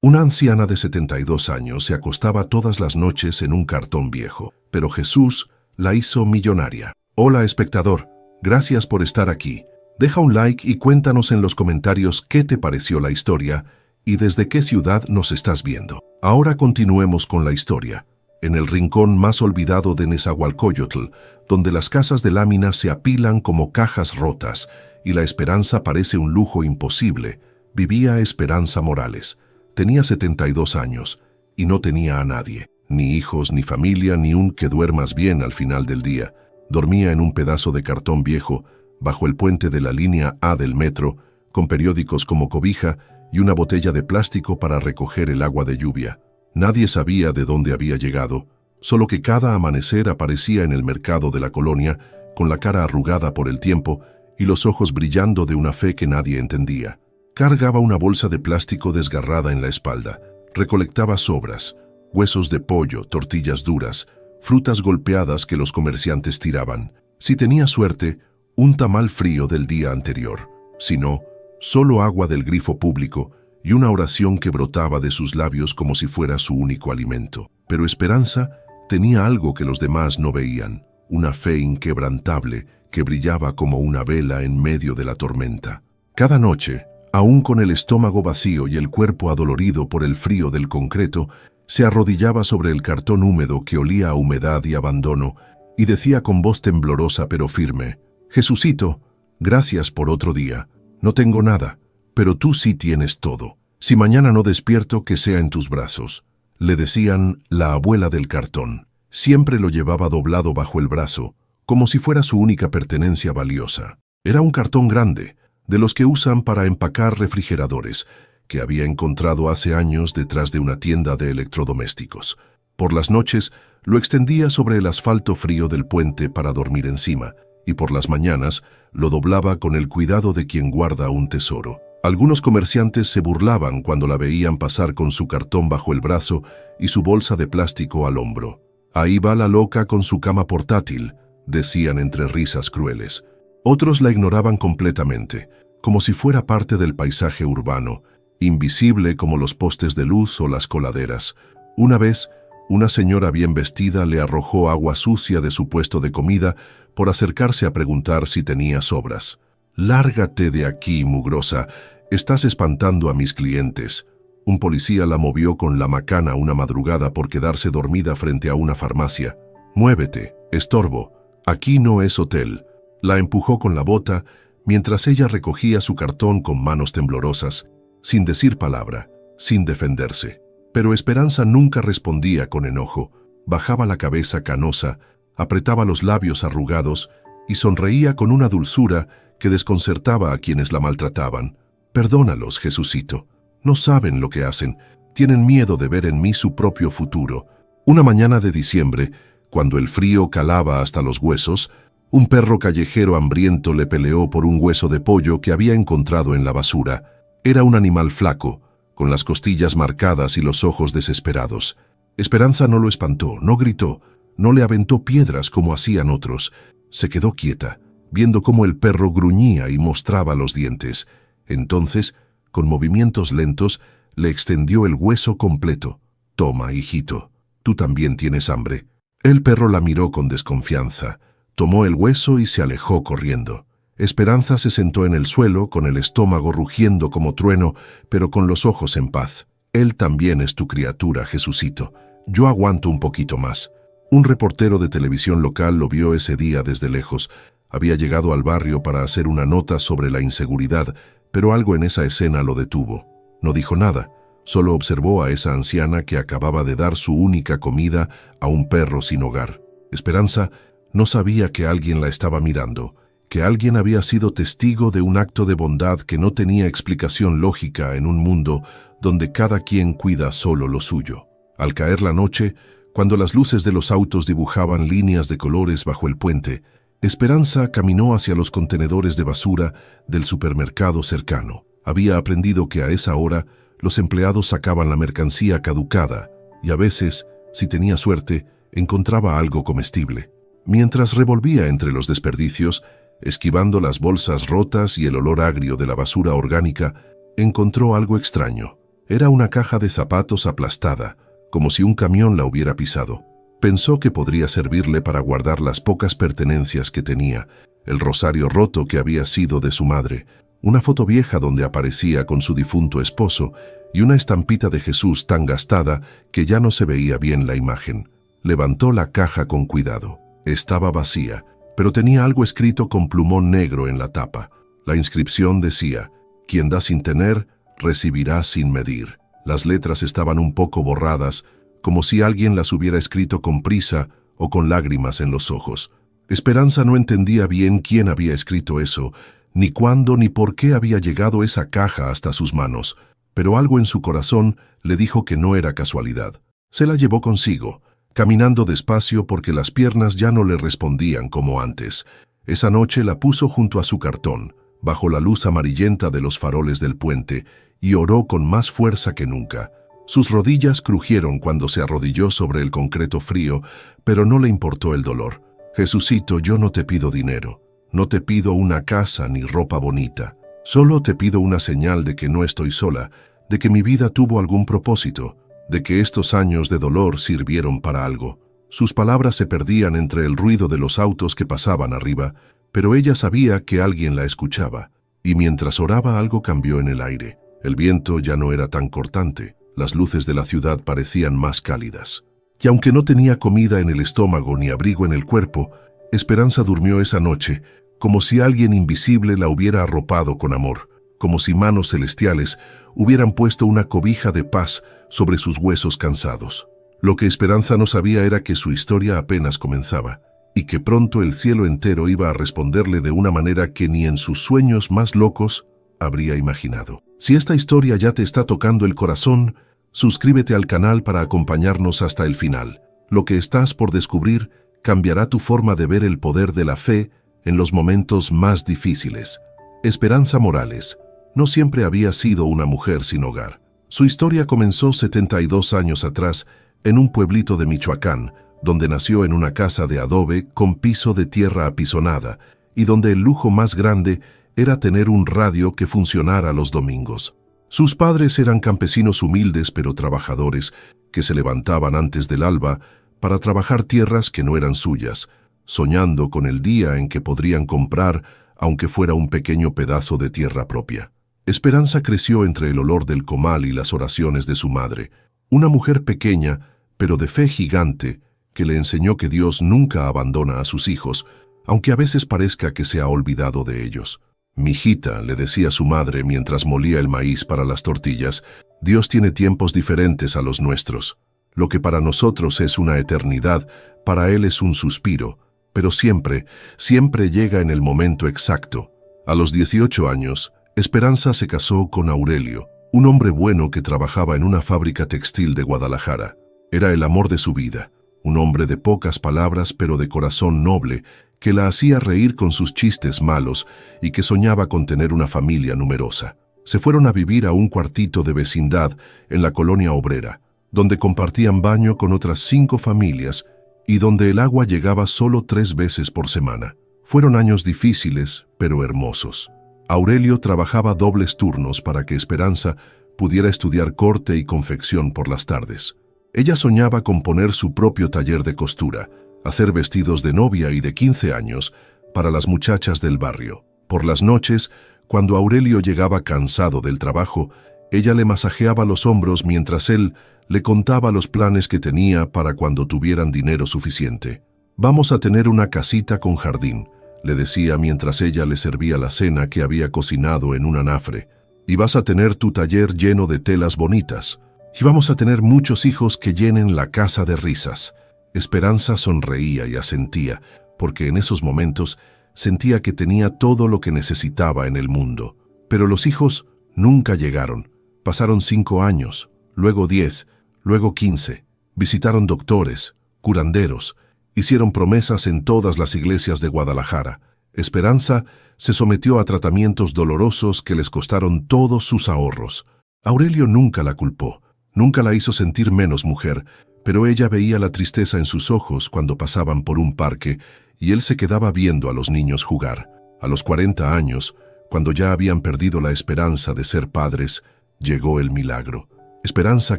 Una anciana de 72 años se acostaba todas las noches en un cartón viejo, pero Jesús la hizo millonaria. Hola, espectador, gracias por estar aquí. Deja un like y cuéntanos en los comentarios qué te pareció la historia y desde qué ciudad nos estás viendo. Ahora continuemos con la historia. En el rincón más olvidado de Nezahualcóyotl, donde las casas de lámina se apilan como cajas rotas y la esperanza parece un lujo imposible, vivía Esperanza Morales. Tenía 72 años y no tenía a nadie, ni hijos, ni familia, ni un que duermas bien al final del día. Dormía en un pedazo de cartón viejo, bajo el puente de la línea A del metro, con periódicos como cobija y una botella de plástico para recoger el agua de lluvia. Nadie sabía de dónde había llegado, solo que cada amanecer aparecía en el mercado de la colonia, con la cara arrugada por el tiempo y los ojos brillando de una fe que nadie entendía. Cargaba una bolsa de plástico desgarrada en la espalda, recolectaba sobras, huesos de pollo, tortillas duras, frutas golpeadas que los comerciantes tiraban. Si tenía suerte, un tamal frío del día anterior. Si no, solo agua del grifo público y una oración que brotaba de sus labios como si fuera su único alimento. Pero Esperanza tenía algo que los demás no veían, una fe inquebrantable que brillaba como una vela en medio de la tormenta. Cada noche, aún con el estómago vacío y el cuerpo adolorido por el frío del concreto, se arrodillaba sobre el cartón húmedo que olía a humedad y abandono y decía con voz temblorosa pero firme: «Jesucito, gracias por otro día. No tengo nada, pero tú sí tienes todo. Si mañana no despierto, que sea en tus brazos». Le decían la abuela del cartón. Siempre lo llevaba doblado bajo el brazo, como si fuera su única pertenencia valiosa. Era un cartón grande, de los que usan para empacar refrigeradores, que había encontrado hace años detrás de una tienda de electrodomésticos. Por las noches lo extendía sobre el asfalto frío del puente para dormir encima, y por las mañanas lo doblaba con el cuidado de quien guarda un tesoro. Algunos comerciantes se burlaban cuando la veían pasar con su cartón bajo el brazo y su bolsa de plástico al hombro. «Ahí va la loca con su cama portátil», decían entre risas crueles. Otros la ignoraban completamente, como si fuera parte del paisaje urbano, invisible como los postes de luz o las coladeras. Una vez, una señora bien vestida le arrojó agua sucia de su puesto de comida por acercarse a preguntar si tenía sobras. «Lárgate de aquí, mugrosa, estás espantando a mis clientes». Un policía la movió con la macana una madrugada por quedarse dormida frente a una farmacia. «Muévete, estorbo, aquí no es hotel». La empujó con la bota mientras ella recogía su cartón con manos temblorosas, sin decir palabra, sin defenderse. Pero Esperanza nunca respondía con enojo. Bajaba la cabeza canosa, apretaba los labios arrugados y sonreía con una dulzura que desconcertaba a quienes la maltrataban. «Perdónalos, Jesucito. No saben lo que hacen. Tienen miedo de ver en mí su propio futuro». Una mañana de diciembre, cuando el frío calaba hasta los huesos, un perro callejero hambriento le peleó por un hueso de pollo que había encontrado en la basura. Era un animal flaco, con las costillas marcadas y los ojos desesperados. Esperanza no lo espantó, no gritó, no le aventó piedras como hacían otros. Se quedó quieta, viendo cómo el perro gruñía y mostraba los dientes. Entonces, con movimientos lentos, le extendió el hueso completo. «Toma, hijito, tú también tienes hambre». El perro la miró con desconfianza. Tomó el hueso y se alejó corriendo. Esperanza se sentó en el suelo, con el estómago rugiendo como trueno, pero con los ojos en paz. «Él también es tu criatura, Jesucito. Yo aguanto un poquito más». Un reportero de televisión local lo vio ese día desde lejos. Había llegado al barrio para hacer una nota sobre la inseguridad, pero algo en esa escena lo detuvo. No dijo nada, solo observó a esa anciana que acababa de dar su única comida a un perro sin hogar. Esperanza no sabía que alguien la estaba mirando, que alguien había sido testigo de un acto de bondad que no tenía explicación lógica en un mundo donde cada quien cuida solo lo suyo. Al caer la noche, cuando las luces de los autos dibujaban líneas de colores bajo el puente, Esperanza caminó hacia los contenedores de basura del supermercado cercano. Había aprendido que a esa hora los empleados sacaban la mercancía caducada y a veces, si tenía suerte, encontraba algo comestible. Mientras revolvía entre los desperdicios, esquivando las bolsas rotas y el olor agrio de la basura orgánica, encontró algo extraño. Era una caja de zapatos aplastada, como si un camión la hubiera pisado. Pensó que podría servirle para guardar las pocas pertenencias que tenía, el rosario roto que había sido de su madre, una foto vieja donde aparecía con su difunto esposo y una estampita de Jesús tan gastada que ya no se veía bien la imagen. Levantó la caja con cuidado. Estaba vacía, pero tenía algo escrito con plumón negro en la tapa. La inscripción decía: «Quien da sin tener, recibirá sin medir». Las letras estaban un poco borradas, como si alguien las hubiera escrito con prisa o con lágrimas en los ojos. Esperanza no entendía bien quién había escrito eso, ni cuándo ni por qué había llegado esa caja hasta sus manos, pero algo en su corazón le dijo que no era casualidad. Se la llevó consigo, caminando despacio porque las piernas ya no le respondían como antes. Esa noche la puso junto a su cartón, bajo la luz amarillenta de los faroles del puente, y oró con más fuerza que nunca. Sus rodillas crujieron cuando se arrodilló sobre el concreto frío, pero no le importó el dolor. «Jesucito, yo no te pido dinero, no te pido una casa ni ropa bonita. Solo te pido una señal de que no estoy sola, de que mi vida tuvo algún propósito, de que estos años de dolor sirvieron para algo». Sus palabras se perdían entre el ruido de los autos que pasaban arriba, pero ella sabía que alguien la escuchaba, y mientras oraba algo cambió en el aire. El viento ya no era tan cortante, las luces de la ciudad parecían más cálidas. Y aunque no tenía comida en el estómago ni abrigo en el cuerpo, Esperanza durmió esa noche como si alguien invisible la hubiera arropado con amor, como si manos celestiales hubieran puesto una cobija de paz sobre sus huesos cansados. Lo que Esperanza no sabía era que su historia apenas comenzaba, y que pronto el cielo entero iba a responderle de una manera que ni en sus sueños más locos habría imaginado. Si esta historia ya te está tocando el corazón, suscríbete al canal para acompañarnos hasta el final. Lo que estás por descubrir cambiará tu forma de ver el poder de la fe en los momentos más difíciles. Esperanza Morales no siempre había sido una mujer sin hogar. Su historia comenzó 72 años atrás en un pueblito de Michoacán, donde nació en una casa de adobe con piso de tierra apisonada y donde el lujo más grande era tener un radio que funcionara los domingos. Sus padres eran campesinos humildes pero trabajadores que se levantaban antes del alba para trabajar tierras que no eran suyas, soñando con el día en que podrían comprar, aunque fuera un pequeño pedazo de tierra propia. Esperanza creció entre el olor del comal y las oraciones de su madre, una mujer pequeña, pero de fe gigante, que le enseñó que Dios nunca abandona a sus hijos, aunque a veces parezca que se ha olvidado de ellos. «Mijita», le decía su madre mientras molía el maíz para las tortillas, «Dios tiene tiempos diferentes a los nuestros. Lo que para nosotros es una eternidad, para Él es un suspiro, pero siempre, siempre llega en el momento exacto». A los 18 años, Esperanza se casó con Aurelio, un hombre bueno que trabajaba en una fábrica textil de Guadalajara. Era el amor de su vida, un hombre de pocas palabras pero de corazón noble, que la hacía reír con sus chistes malos y que soñaba con tener una familia numerosa. Se fueron a vivir a un cuartito de vecindad en la colonia obrera, donde compartían baño con otras 5 familias y donde el agua llegaba solo 3 veces por semana. Fueron años difíciles, pero hermosos. Aurelio trabajaba dobles turnos para que Esperanza pudiera estudiar corte y confección por las tardes. Ella soñaba con poner su propio taller de costura, hacer vestidos de novia y de 15 años para las muchachas del barrio. Por las noches, cuando Aurelio llegaba cansado del trabajo, ella le masajeaba los hombros mientras él le contaba los planes que tenía para cuando tuvieran dinero suficiente. «Vamos a tener una casita con jardín», le decía mientras ella le servía la cena que había cocinado en un anafre. «Y vas a tener tu taller lleno de telas bonitas. Y vamos a tener muchos hijos que llenen la casa de risas». Esperanza sonreía y asentía, porque en esos momentos sentía que tenía todo lo que necesitaba en el mundo. Pero los hijos nunca llegaron. Pasaron 5 años, luego 10, luego 15. Visitaron doctores, curanderos, hicieron promesas en todas las iglesias de Guadalajara. Esperanza se sometió a tratamientos dolorosos que les costaron todos sus ahorros. Aurelio nunca la culpó, nunca la hizo sentir menos mujer, pero ella veía la tristeza en sus ojos cuando pasaban por un parque y él se quedaba viendo a los niños jugar. A los 40 años, cuando ya habían perdido la esperanza de ser padres, llegó el milagro. Esperanza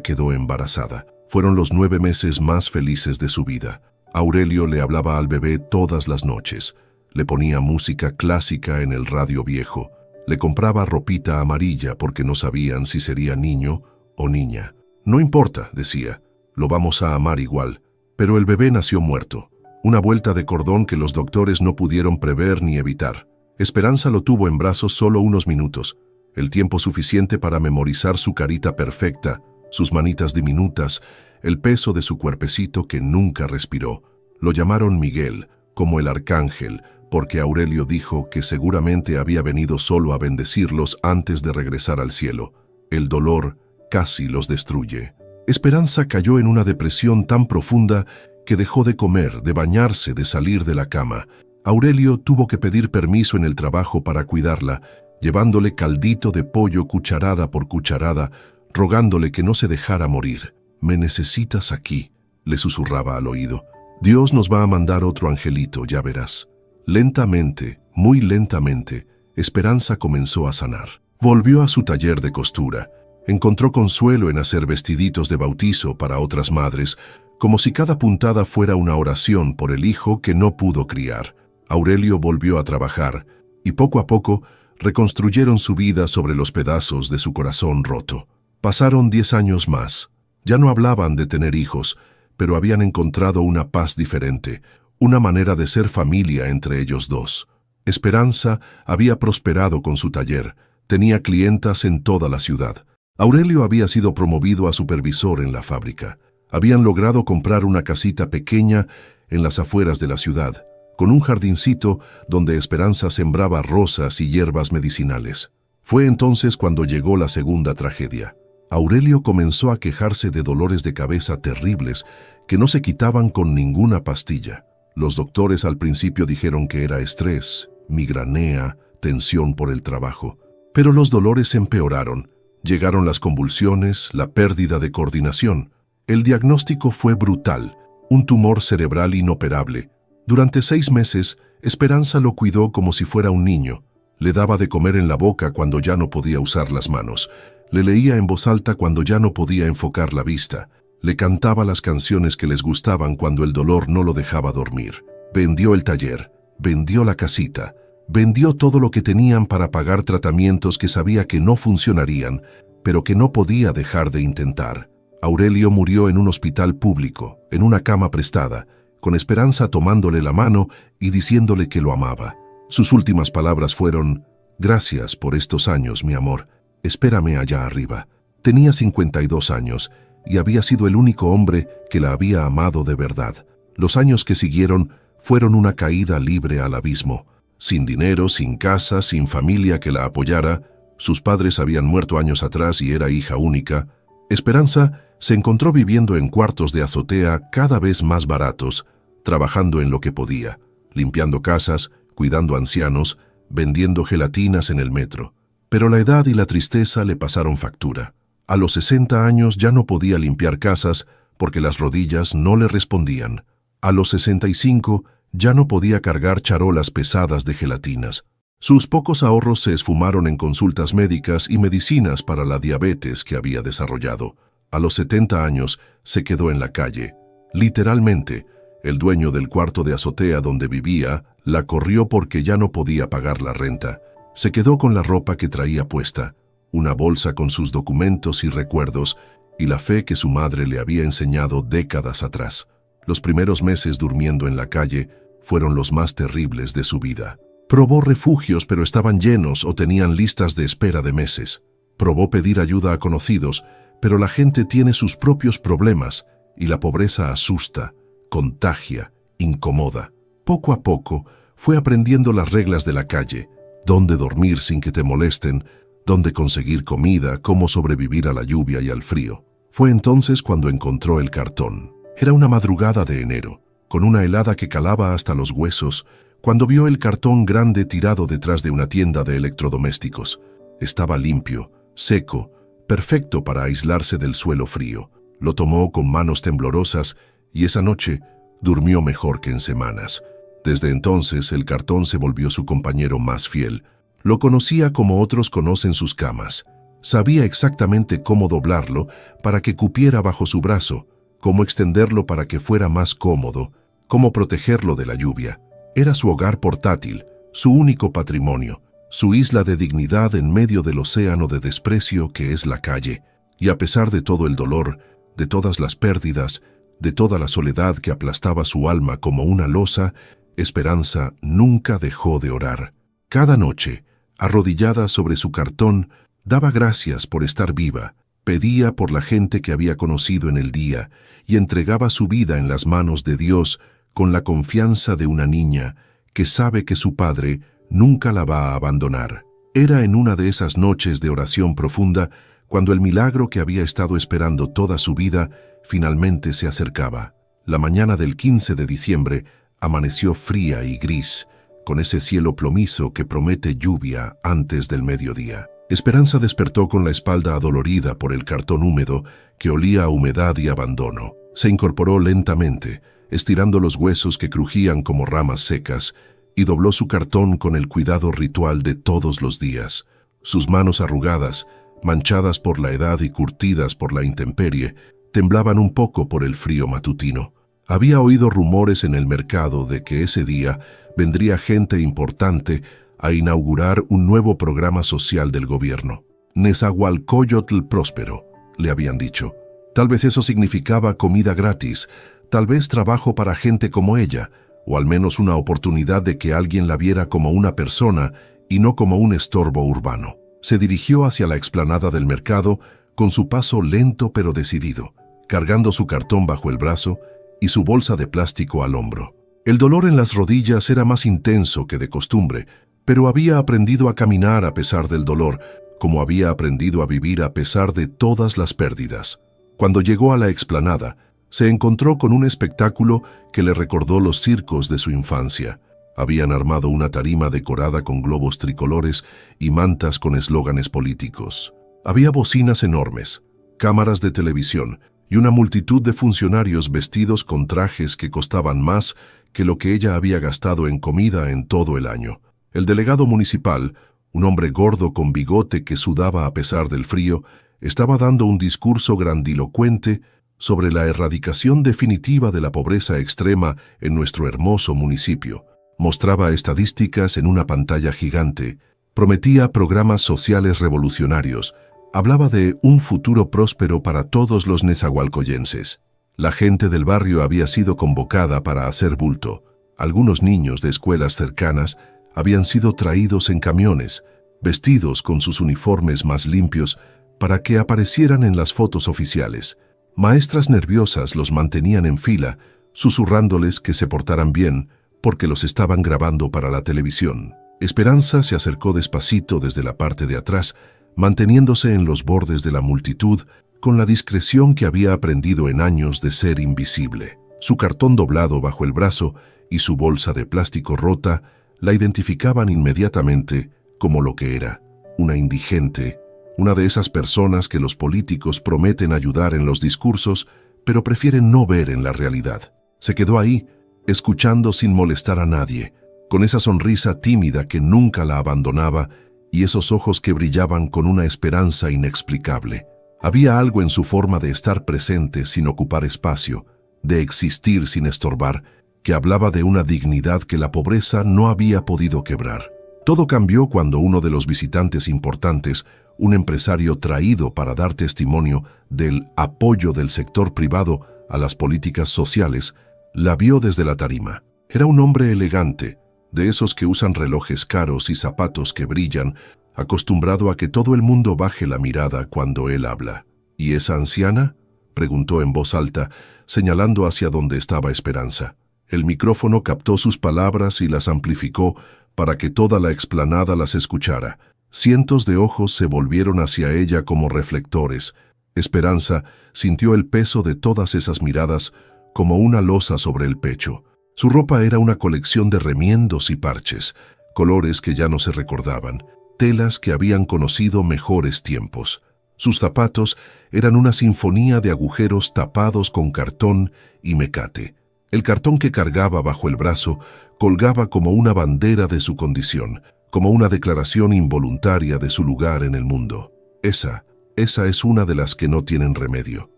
quedó embarazada. Fueron los 9 meses más felices de su vida. Aurelio le hablaba al bebé todas las noches. Le ponía música clásica en el radio viejo. Le compraba ropita amarilla porque no sabían si sería niño o niña. No importa, decía, lo vamos a amar igual. Pero el bebé nació muerto. Una vuelta de cordón que los doctores no pudieron prever ni evitar. Esperanza lo tuvo en brazos solo unos minutos. El tiempo suficiente para memorizar su carita perfecta, sus manitas diminutas, el peso de su cuerpecito que nunca respiró. Lo llamaron Miguel, como el arcángel, porque Aurelio dijo que seguramente había venido solo a bendecirlos antes de regresar al cielo. El dolor casi los destruye. Esperanza cayó en una depresión tan profunda que dejó de comer, de bañarse, de salir de la cama. Aurelio tuvo que pedir permiso en el trabajo para cuidarla, llevándole caldito de pollo cucharada por cucharada, rogándole que no se dejara morir. «Me necesitas aquí», le susurraba al oído. «Dios nos va a mandar otro angelito, ya verás». Lentamente, muy lentamente, Esperanza comenzó a sanar. Volvió a su taller de costura. Encontró consuelo en hacer vestiditos de bautizo para otras madres, como si cada puntada fuera una oración por el hijo que no pudo criar. Aurelio volvió a trabajar, y poco a poco reconstruyeron su vida sobre los pedazos de su corazón roto. Pasaron 10 años más. Ya no hablaban de tener hijos, pero habían encontrado una paz diferente, una manera de ser familia entre ellos dos. Esperanza había prosperado con su taller, tenía clientas en toda la ciudad. Aurelio había sido promovido a supervisor en la fábrica. Habían logrado comprar una casita pequeña en las afueras de la ciudad, con un jardincito donde Esperanza sembraba rosas y hierbas medicinales. Fue entonces cuando llegó la segunda tragedia. Aurelio comenzó a quejarse de dolores de cabeza terribles que no se quitaban con ninguna pastilla. Los doctores al principio dijeron que era estrés, migranea, tensión por el trabajo. Pero los dolores empeoraron. Llegaron las convulsiones, la pérdida de coordinación. El diagnóstico fue brutal, un tumor cerebral inoperable. Durante 6 meses, Esperanza lo cuidó como si fuera un niño. Le daba de comer en la boca cuando ya no podía usar las manos. Le leía en voz alta cuando ya no podía enfocar la vista. Le cantaba las canciones que les gustaban cuando el dolor no lo dejaba dormir. Vendió el taller, vendió la casita, vendió todo lo que tenían para pagar tratamientos que sabía que no funcionarían, pero que no podía dejar de intentar. Aurelio murió en un hospital público, en una cama prestada, con Esperanza tomándole la mano y diciéndole que lo amaba. Sus últimas palabras fueron: «Gracias por estos años, mi amor. Espérame allá arriba». Tenía 52 años y había sido el único hombre que la había amado de verdad. Los años que siguieron fueron una caída libre al abismo. Sin dinero, sin casa, sin familia que la apoyara, sus padres habían muerto años atrás y era hija única. Esperanza se encontró viviendo en cuartos de azotea cada vez más baratos, trabajando en lo que podía, limpiando casas, cuidando ancianos, vendiendo gelatinas en el metro. Pero la edad y la tristeza le pasaron factura. A los 60 años ya no podía limpiar casas porque las rodillas no le respondían. A los 65 ya no podía cargar charolas pesadas de gelatinas. Sus pocos ahorros se esfumaron en consultas médicas y medicinas para la diabetes que había desarrollado. A los 70 años se quedó en la calle. Literalmente, el dueño del cuarto de azotea donde vivía la corrió porque ya no podía pagar la renta. Se quedó con la ropa que traía puesta, una bolsa con sus documentos y recuerdos, y la fe que su madre le había enseñado décadas atrás. Los primeros meses durmiendo en la calle fueron los más terribles de su vida. Probó refugios, pero estaban llenos o tenían listas de espera de meses. Probó pedir ayuda a conocidos, pero la gente tiene sus propios problemas y la pobreza asusta, contagia, incomoda. Poco a poco fue aprendiendo las reglas de la calle: dónde dormir sin que te molesten, dónde conseguir comida, cómo sobrevivir a la lluvia y al frío. Fue entonces cuando encontró el cartón. Era una madrugada de enero, con una helada que calaba hasta los huesos, cuando vio el cartón grande tirado detrás de una tienda de electrodomésticos. Estaba limpio, seco, perfecto para aislarse del suelo frío. Lo tomó con manos temblorosas y esa noche durmió mejor que en semanas. Desde entonces el cartón se volvió su compañero más fiel. Lo conocía como otros conocen sus camas. Sabía exactamente cómo doblarlo para que cupiera bajo su brazo, cómo extenderlo para que fuera más cómodo, cómo protegerlo de la lluvia. Era su hogar portátil, su único patrimonio, su isla de dignidad en medio del océano de desprecio que es la calle. Y a pesar de todo el dolor, de todas las pérdidas, de toda la soledad que aplastaba su alma como una losa, Esperanza nunca dejó de orar. Cada noche, arrodillada sobre su cartón, daba gracias por estar viva, pedía por la gente que había conocido en el día y entregaba su vida en las manos de Dios con la confianza de una niña que sabe que su padre nunca la va a abandonar. Era en una de esas noches de oración profunda cuando el milagro que había estado esperando toda su vida finalmente se acercaba. La mañana del 15 de diciembre amaneció fría y gris, con ese cielo plomizo que promete lluvia antes del mediodía. Esperanza despertó con la espalda adolorida por el cartón húmedo que olía a humedad y abandono. Se incorporó lentamente, estirando los huesos que crujían como ramas secas, y dobló su cartón con el cuidado ritual de todos los días. Sus manos arrugadas, manchadas por la edad y curtidas por la intemperie, temblaban un poco por el frío matutino. Había oído rumores en el mercado de que ese día vendría gente importante a inaugurar un nuevo programa social del gobierno. Nezahualcóyotl próspero, le habían dicho. Tal vez eso significaba comida gratis, tal vez trabajo para gente como ella, o al menos una oportunidad de que alguien la viera como una persona y no como un estorbo urbano. Se dirigió hacia la explanada del mercado con su paso lento pero decidido, cargando su cartón bajo el brazo y su bolsa de plástico al hombro. El dolor en las rodillas era más intenso que de costumbre, pero había aprendido a caminar a pesar del dolor, como había aprendido a vivir a pesar de todas las pérdidas. Cuando llegó a la explanada, se encontró con un espectáculo que le recordó los circos de su infancia. Habían armado una tarima decorada con globos tricolores y mantas con eslóganes políticos. Había bocinas enormes, cámaras de televisión y una multitud de funcionarios vestidos con trajes que costaban más que lo que ella había gastado en comida en todo el año. El delegado municipal, un hombre gordo con bigote que sudaba a pesar del frío, estaba dando un discurso grandilocuente sobre la erradicación definitiva de la pobreza extrema en nuestro hermoso municipio. Mostraba estadísticas en una pantalla gigante, prometía programas sociales revolucionarios, hablaba de un futuro próspero para todos los nezahualcóyenses. La gente del barrio había sido convocada para hacer bulto. Algunos niños de escuelas cercanas habían sido traídos en camiones, vestidos con sus uniformes más limpios para que aparecieran en las fotos oficiales. Maestras nerviosas los mantenían en fila, susurrándoles que se portaran bien, porque los estaban grabando para la televisión. Esperanza se acercó despacito desde la parte de atrás, manteniéndose en los bordes de la multitud, con la discreción que había aprendido en años de ser invisible. Su cartón doblado bajo el brazo y su bolsa de plástico rota la identificaban inmediatamente como lo que era, una indigente, una de esas personas que los políticos prometen ayudar en los discursos, pero prefieren no ver en la realidad. Se quedó ahí, escuchando sin molestar a nadie, con esa sonrisa tímida que nunca la abandonaba y esos ojos que brillaban con una esperanza inexplicable. Había algo en su forma de estar presente sin ocupar espacio, de existir sin estorbar, que hablaba de una dignidad que la pobreza no había podido quebrar. Todo cambió cuando uno de los visitantes importantes, un empresario traído para dar testimonio del apoyo del sector privado a las políticas sociales, la vio desde la tarima. Era un hombre elegante, de esos que usan relojes caros y zapatos que brillan, acostumbrado a que todo el mundo baje la mirada cuando él habla. ¿Y esa anciana?, preguntó en voz alta, señalando hacia donde estaba Esperanza. El micrófono captó sus palabras y las amplificó para que toda la explanada las escuchara. Cientos de ojos se volvieron hacia ella como reflectores. Esperanza sintió el peso de todas esas miradas como una losa sobre el pecho. Su ropa era una colección de remiendos y parches, colores que ya no se recordaban, telas que habían conocido mejores tiempos. Sus zapatos eran una sinfonía de agujeros tapados con cartón y mecate. El cartón que cargaba bajo el brazo colgaba como una bandera de su condición, como una declaración involuntaria de su lugar en el mundo. Esa es una de las que no tienen remedio,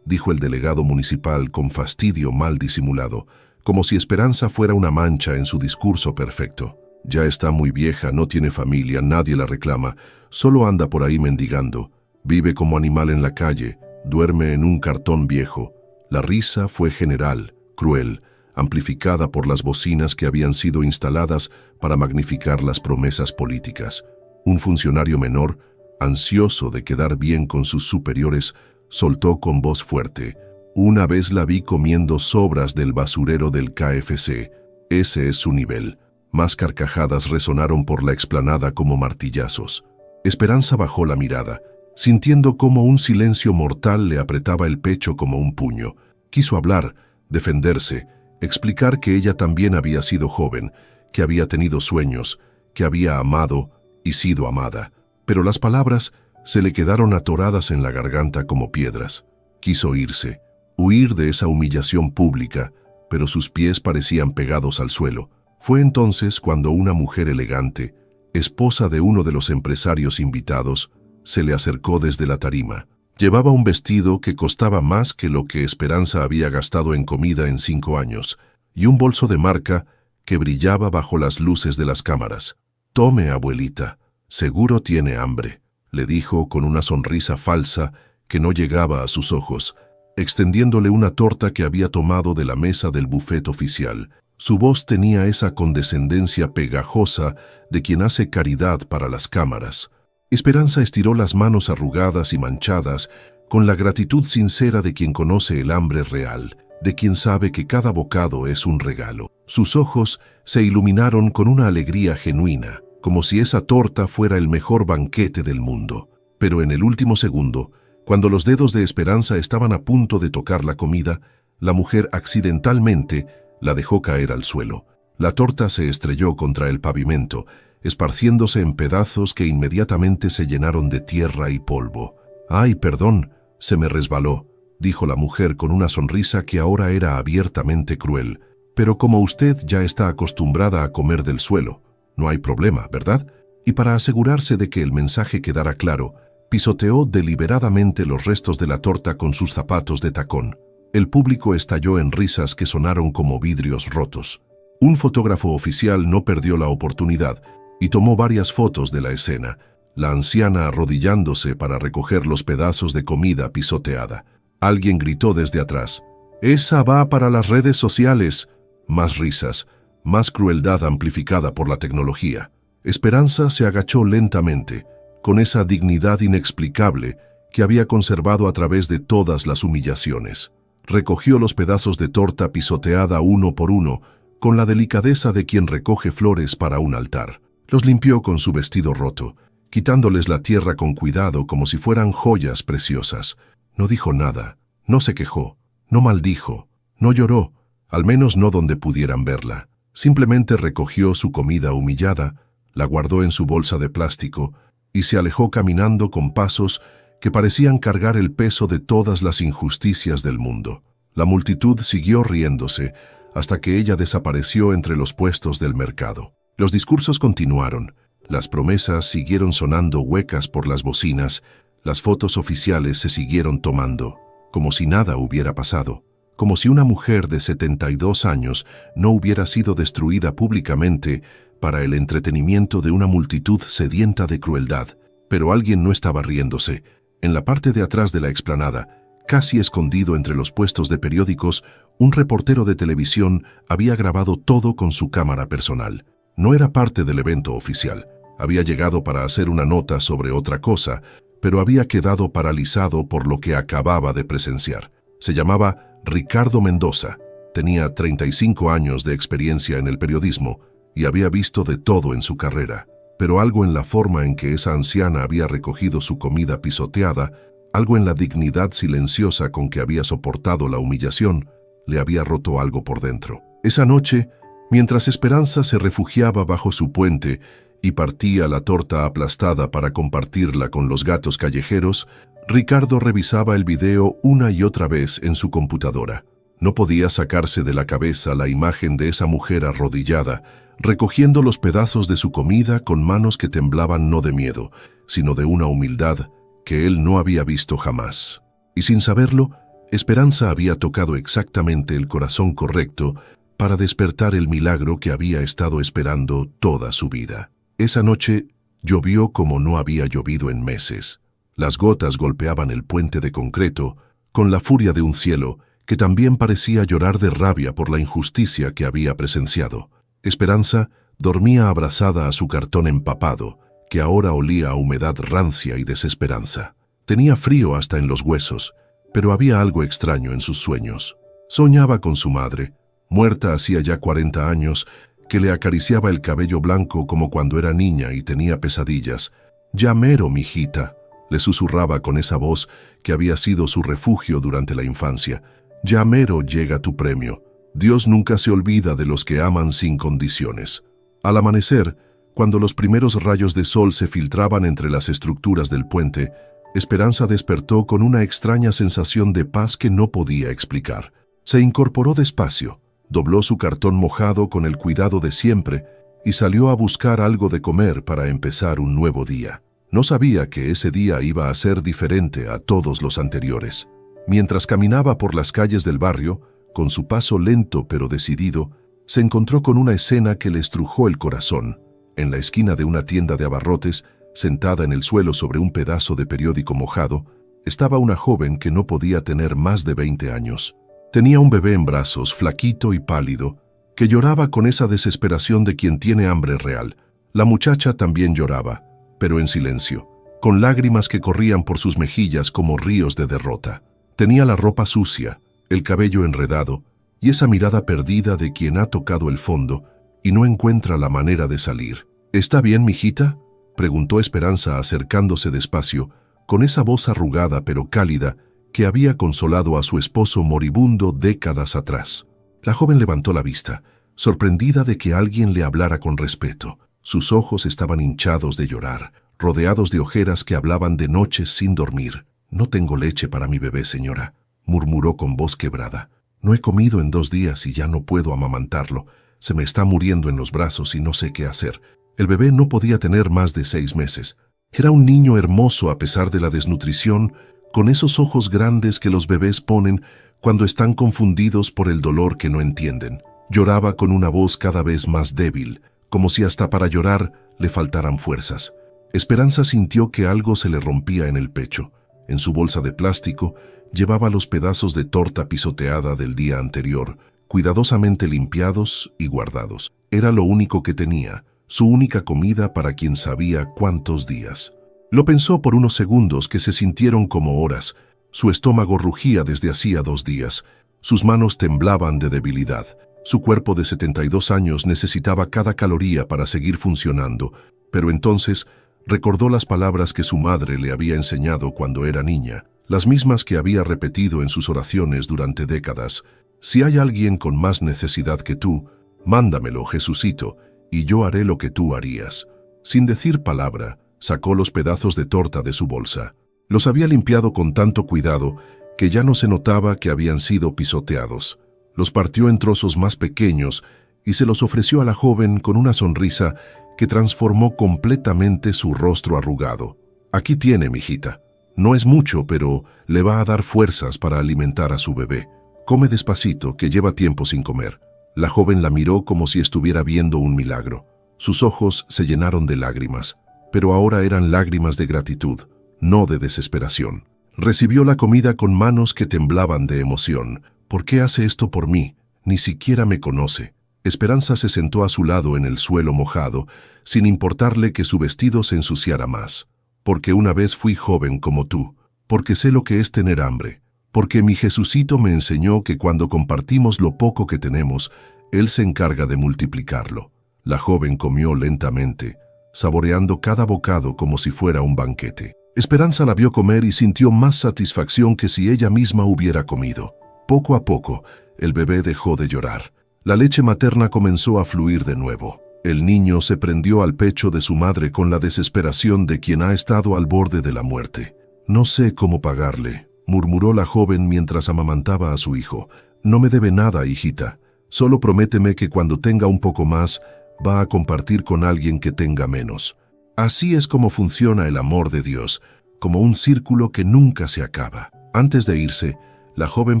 dijo el delegado municipal con fastidio mal disimulado, como si Esperanza fuera una mancha en su discurso perfecto. Ya está muy vieja, no tiene familia, nadie la reclama, solo anda por ahí mendigando, vive como animal en la calle, duerme en un cartón viejo. La risa fue general, cruel, amplificada por las bocinas que habían sido instaladas para magnificar las promesas políticas. Un funcionario menor, ansioso de quedar bien con sus superiores, soltó con voz fuerte: «Una vez la vi comiendo sobras del basurero del KFC. Ese es su nivel». Más carcajadas resonaron por la explanada como martillazos. Esperanza bajó la mirada, sintiendo cómo un silencio mortal le apretaba el pecho como un puño. Quiso hablar, defenderse, explicar que ella también había sido joven, que había tenido sueños, que había amado y sido amada. Pero las palabras se le quedaron atoradas en la garganta como piedras. Quiso irse, huir de esa humillación pública, pero sus pies parecían pegados al suelo. Fue entonces cuando una mujer elegante, esposa de uno de los empresarios invitados, se le acercó desde la tarima. Llevaba un vestido que costaba más que lo que Esperanza había gastado en comida en 5 años, y un bolso de marca que brillaba bajo las luces de las cámaras. «Tome, abuelita, seguro tiene hambre», le dijo con una sonrisa falsa que no llegaba a sus ojos, extendiéndole una torta que había tomado de la mesa del buffet oficial. Su voz tenía esa condescendencia pegajosa de quien hace caridad para las cámaras. Esperanza estiró las manos arrugadas y manchadas con la gratitud sincera de quien conoce el hambre real, de quien sabe que cada bocado es un regalo. Sus ojos se iluminaron con una alegría genuina, como si esa torta fuera el mejor banquete del mundo. Pero en el último segundo, cuando los dedos de Esperanza estaban a punto de tocar la comida, la mujer accidentalmente la dejó caer al suelo. La torta se estrelló contra el pavimento, esparciéndose en pedazos que inmediatamente se llenaron de tierra y polvo. «Ay, perdón, se me resbaló», dijo la mujer con una sonrisa que ahora era abiertamente cruel. «Pero como usted ya está acostumbrada a comer del suelo, no hay problema, ¿verdad?». Y para asegurarse de que el mensaje quedara claro, pisoteó deliberadamente los restos de la torta con sus zapatos de tacón. El público estalló en risas que sonaron como vidrios rotos. Un fotógrafo oficial no perdió la oportunidad y tomó varias fotos de la escena, la anciana arrodillándose para recoger los pedazos de comida pisoteada. Alguien gritó desde atrás: «¡Esa va para las redes sociales!». Más risas, más crueldad amplificada por la tecnología. Esperanza se agachó lentamente, con esa dignidad inexplicable que había conservado a través de todas las humillaciones. Recogió los pedazos de torta pisoteada uno por uno, con la delicadeza de quien recoge flores para un altar. Los limpió con su vestido roto, quitándoles la tierra con cuidado como si fueran joyas preciosas. No dijo nada, no se quejó, no maldijo, no lloró, al menos no donde pudieran verla. Simplemente recogió su comida humillada, la guardó en su bolsa de plástico y se alejó caminando con pasos que parecían cargar el peso de todas las injusticias del mundo. La multitud siguió riéndose hasta que ella desapareció entre los puestos del mercado. Los discursos continuaron, las promesas siguieron sonando huecas por las bocinas, las fotos oficiales se siguieron tomando, como si nada hubiera pasado, como si una mujer de 72 años no hubiera sido destruida públicamente para el entretenimiento de una multitud sedienta de crueldad. Pero alguien no estaba riéndose. En la parte de atrás de la explanada, casi escondido entre los puestos de periódicos, un reportero de televisión había grabado todo con su cámara personal. No era parte del evento oficial. Había llegado para hacer una nota sobre otra cosa, pero había quedado paralizado por lo que acababa de presenciar. Se llamaba Ricardo Mendoza. Tenía 35 años de experiencia en el periodismo y había visto de todo en su carrera. Pero algo en la forma en que esa anciana había recogido su comida pisoteada, algo en la dignidad silenciosa con que había soportado la humillación, le había roto algo por dentro. Esa noche, mientras Esperanza se refugiaba bajo su puente y partía la torta aplastada para compartirla con los gatos callejeros, Ricardo revisaba el video una y otra vez en su computadora. No podía sacarse de la cabeza la imagen de esa mujer arrodillada, recogiendo los pedazos de su comida con manos que temblaban no de miedo, sino de una humildad que él no había visto jamás. Y sin saberlo, Esperanza había tocado exactamente el corazón correcto para despertar el milagro que había estado esperando toda su vida. Esa noche llovió como no había llovido en meses. Las gotas golpeaban el puente de concreto con la furia de un cielo que también parecía llorar de rabia por la injusticia que había presenciado. Esperanza dormía abrazada a su cartón empapado, que ahora olía a humedad rancia y desesperanza. Tenía frío hasta en los huesos, pero había algo extraño en sus sueños. Soñaba con su madre, muerta hacía ya 40 años, que le acariciaba el cabello blanco como cuando era niña y tenía pesadillas. «Ya mero, mijita», le susurraba con esa voz que había sido su refugio durante la infancia. «Ya mero llega tu premio. Dios nunca se olvida de los que aman sin condiciones». Al amanecer, cuando los primeros rayos de sol se filtraban entre las estructuras del puente, Esperanza despertó con una extraña sensación de paz que no podía explicar. Se incorporó despacio, dobló su cartón mojado con el cuidado de siempre y salió a buscar algo de comer para empezar un nuevo día. No sabía que ese día iba a ser diferente a todos los anteriores. Mientras caminaba por las calles del barrio, con su paso lento pero decidido, se encontró con una escena que le estrujó el corazón. En la esquina de una tienda de abarrotes, sentada en el suelo sobre un pedazo de periódico mojado, estaba una joven que no podía tener más de 20 años. Tenía un bebé en brazos, flaquito y pálido, que lloraba con esa desesperación de quien tiene hambre real. La muchacha también lloraba, pero en silencio, con lágrimas que corrían por sus mejillas como ríos de derrota. Tenía la ropa sucia, el cabello enredado y esa mirada perdida de quien ha tocado el fondo y no encuentra la manera de salir. «¿Está bien, mijita?», preguntó Esperanza acercándose despacio, con esa voz arrugada pero cálida que había consolado a su esposo moribundo décadas atrás. La joven levantó la vista, sorprendida de que alguien le hablara con respeto. Sus ojos estaban hinchados de llorar, rodeados de ojeras que hablaban de noches sin dormir. «No tengo leche para mi bebé, señora», murmuró con voz quebrada. «No he comido en 2 días y ya no puedo amamantarlo. Se me está muriendo en los brazos y no sé qué hacer». El bebé no podía tener más de 6 meses. Era un niño hermoso a pesar de la desnutrición, con esos ojos grandes que los bebés ponen cuando están confundidos por el dolor que no entienden. Lloraba con una voz cada vez más débil, como si hasta para llorar le faltaran fuerzas. Esperanza sintió que algo se le rompía en el pecho. En su bolsa de plástico llevaba los pedazos de torta pisoteada del día anterior, cuidadosamente limpiados y guardados. Era lo único que tenía, su única comida para quien sabía cuántos días. Lo pensó por unos segundos que se sintieron como horas. Su estómago rugía desde hacía 2 días. Sus manos temblaban de debilidad. Su cuerpo de 72 años necesitaba cada caloría para seguir funcionando, pero entonces recordó las palabras que su madre le había enseñado cuando era niña, las mismas que había repetido en sus oraciones durante décadas. «Si hay alguien con más necesidad que tú, mándamelo, Jesucito, y yo haré lo que tú harías». Sin decir palabra, sacó los pedazos de torta de su bolsa. Los había limpiado con tanto cuidado que ya no se notaba que habían sido pisoteados. Los partió en trozos más pequeños y se los ofreció a la joven con una sonrisa que transformó completamente su rostro arrugado. «Aquí tiene, mijita. No es mucho, pero le va a dar fuerzas para alimentar a su bebé. Come despacito, que lleva tiempo sin comer». La joven la miró como si estuviera viendo un milagro. Sus ojos se llenaron de lágrimas, pero ahora eran lágrimas de gratitud, no de desesperación. Recibió la comida con manos que temblaban de emoción. «¿Por qué hace esto por mí? Ni siquiera me conoce». Esperanza se sentó a su lado en el suelo mojado, sin importarle que su vestido se ensuciara más. «Porque una vez fui joven como tú, porque sé lo que es tener hambre, porque mi Jesucito me enseñó que cuando compartimos lo poco que tenemos, Él se encarga de multiplicarlo». La joven comió lentamente, saboreando cada bocado como si fuera un banquete. Esperanza la vio comer y sintió más satisfacción que si ella misma hubiera comido. Poco a poco, el bebé dejó de llorar. La leche materna comenzó a fluir de nuevo. El niño se prendió al pecho de su madre con la desesperación de quien ha estado al borde de la muerte. «No sé cómo pagarle», murmuró la joven mientras amamantaba a su hijo. «No me debe nada, hijita. Solo prométeme que cuando tenga un poco más, va a compartir con alguien que tenga menos». Así es como funciona el amor de Dios. como un círculo que nunca se acaba. Antes de irse, la joven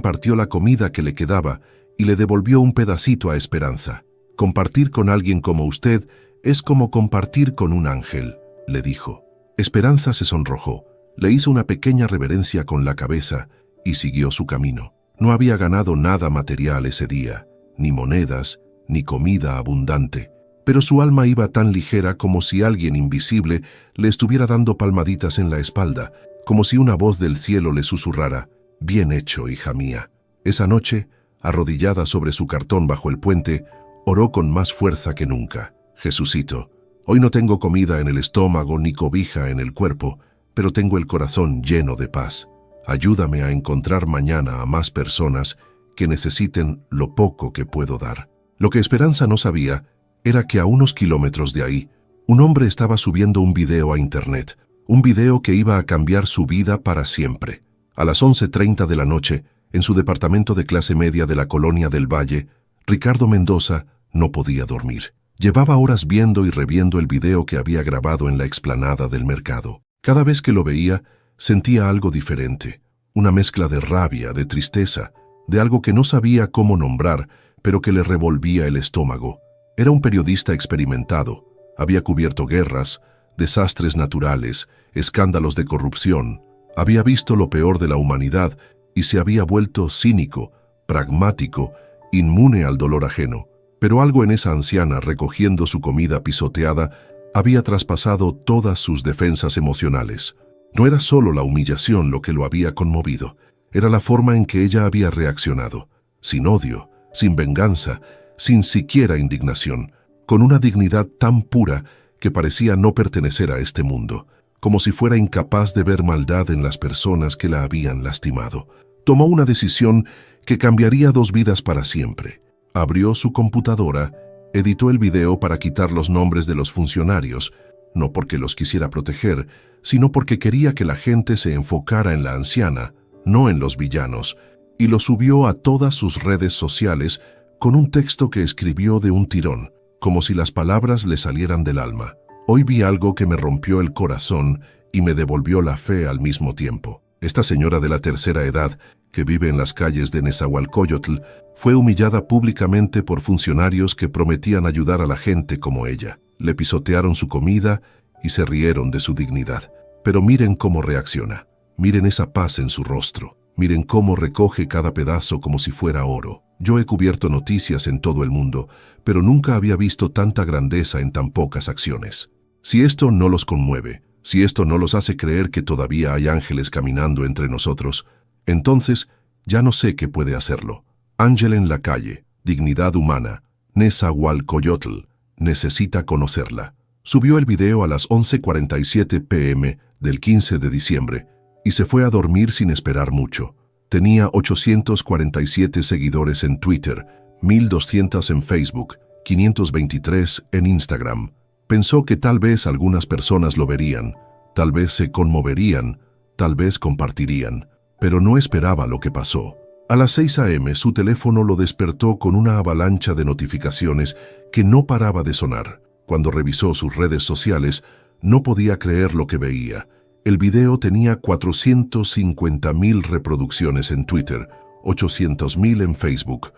partió la comida que le quedaba y le devolvió un pedacito a Esperanza. «Compartir con alguien como usted es como compartir con un ángel», le dijo. Esperanza se sonrojó, le hizo una pequeña reverencia con la cabeza y siguió su camino. No había ganado nada material ese día, ni monedas, ni comida abundante, pero su alma iba tan ligera como si alguien invisible le estuviera dando palmaditas en la espalda, como si una voz del cielo le susurrara: «Bien hecho, hija mía». Esa noche, arrodillada sobre su cartón bajo el puente, oró con más fuerza que nunca. «Jesucito, hoy no tengo comida en el estómago ni cobija en el cuerpo, pero tengo el corazón lleno de paz. Ayúdame a encontrar mañana a más personas que necesiten lo poco que puedo dar». Lo que Esperanza no sabía era que a unos kilómetros de ahí, un hombre estaba subiendo un video a internet, un video que iba a cambiar su vida para siempre. A las 11:30 de la noche, en su departamento de clase media de la colonia del Valle, Ricardo Mendoza no podía dormir. Llevaba horas viendo y reviendo el video que había grabado en la explanada del mercado. Cada vez que lo veía, sentía algo diferente, una mezcla de rabia, de tristeza, de algo que no sabía cómo nombrar, pero que le revolvía el estómago. Era un periodista experimentado, había cubierto guerras, desastres naturales, escándalos de corrupción, había visto lo peor de la humanidad y se había vuelto cínico, pragmático, inmune al dolor ajeno. Pero algo en esa anciana, recogiendo su comida pisoteada, había traspasado todas sus defensas emocionales. No era solo la humillación lo que lo había conmovido, era la forma en que ella había reaccionado, sin odio, sin venganza, sin siquiera indignación, con una dignidad tan pura que parecía no pertenecer a este mundo, como si fuera incapaz de ver maldad en las personas que la habían lastimado. Tomó una decisión que cambiaría 2 vidas para siempre. Abrió su computadora, editó el video para quitar los nombres de los funcionarios, no porque los quisiera proteger, sino porque quería que la gente se enfocara en la anciana, no en los villanos, y lo subió a todas sus redes sociales con un texto que escribió de un tirón, como si las palabras le salieran del alma. «Hoy vi algo que me rompió el corazón y me devolvió la fe al mismo tiempo. Esta señora de la tercera edad, que vive en las calles de Nezahualcóyotl, fue humillada públicamente por funcionarios que prometían ayudar a la gente como ella. Le pisotearon su comida y se rieron de su dignidad. Pero miren cómo reacciona. Miren esa paz en su rostro. Miren cómo recoge cada pedazo como si fuera oro. Yo he cubierto noticias en todo el mundo, pero nunca había visto tanta grandeza en tan pocas acciones. Si esto no los conmueve, si esto no los hace creer que todavía hay ángeles caminando entre nosotros, entonces ya no sé qué puede hacerlo. Ángel en la calle, dignidad humana, Nezahualcóyotl, necesita conocerla». Subió el video a las 11:47 p.m. del 15 de diciembre y se fue a dormir sin esperar mucho. Tenía 847 seguidores en Twitter, 1,200 en Facebook, 523 en Instagram. Pensó que tal vez algunas personas lo verían, tal vez se conmoverían, tal vez compartirían, pero no esperaba lo que pasó. A las 6 a.m. su teléfono lo despertó con una avalancha de notificaciones que no paraba de sonar. Cuando revisó sus redes sociales, no podía creer lo que veía. El video tenía 450,000 reproducciones en Twitter, 800,000 en Facebook,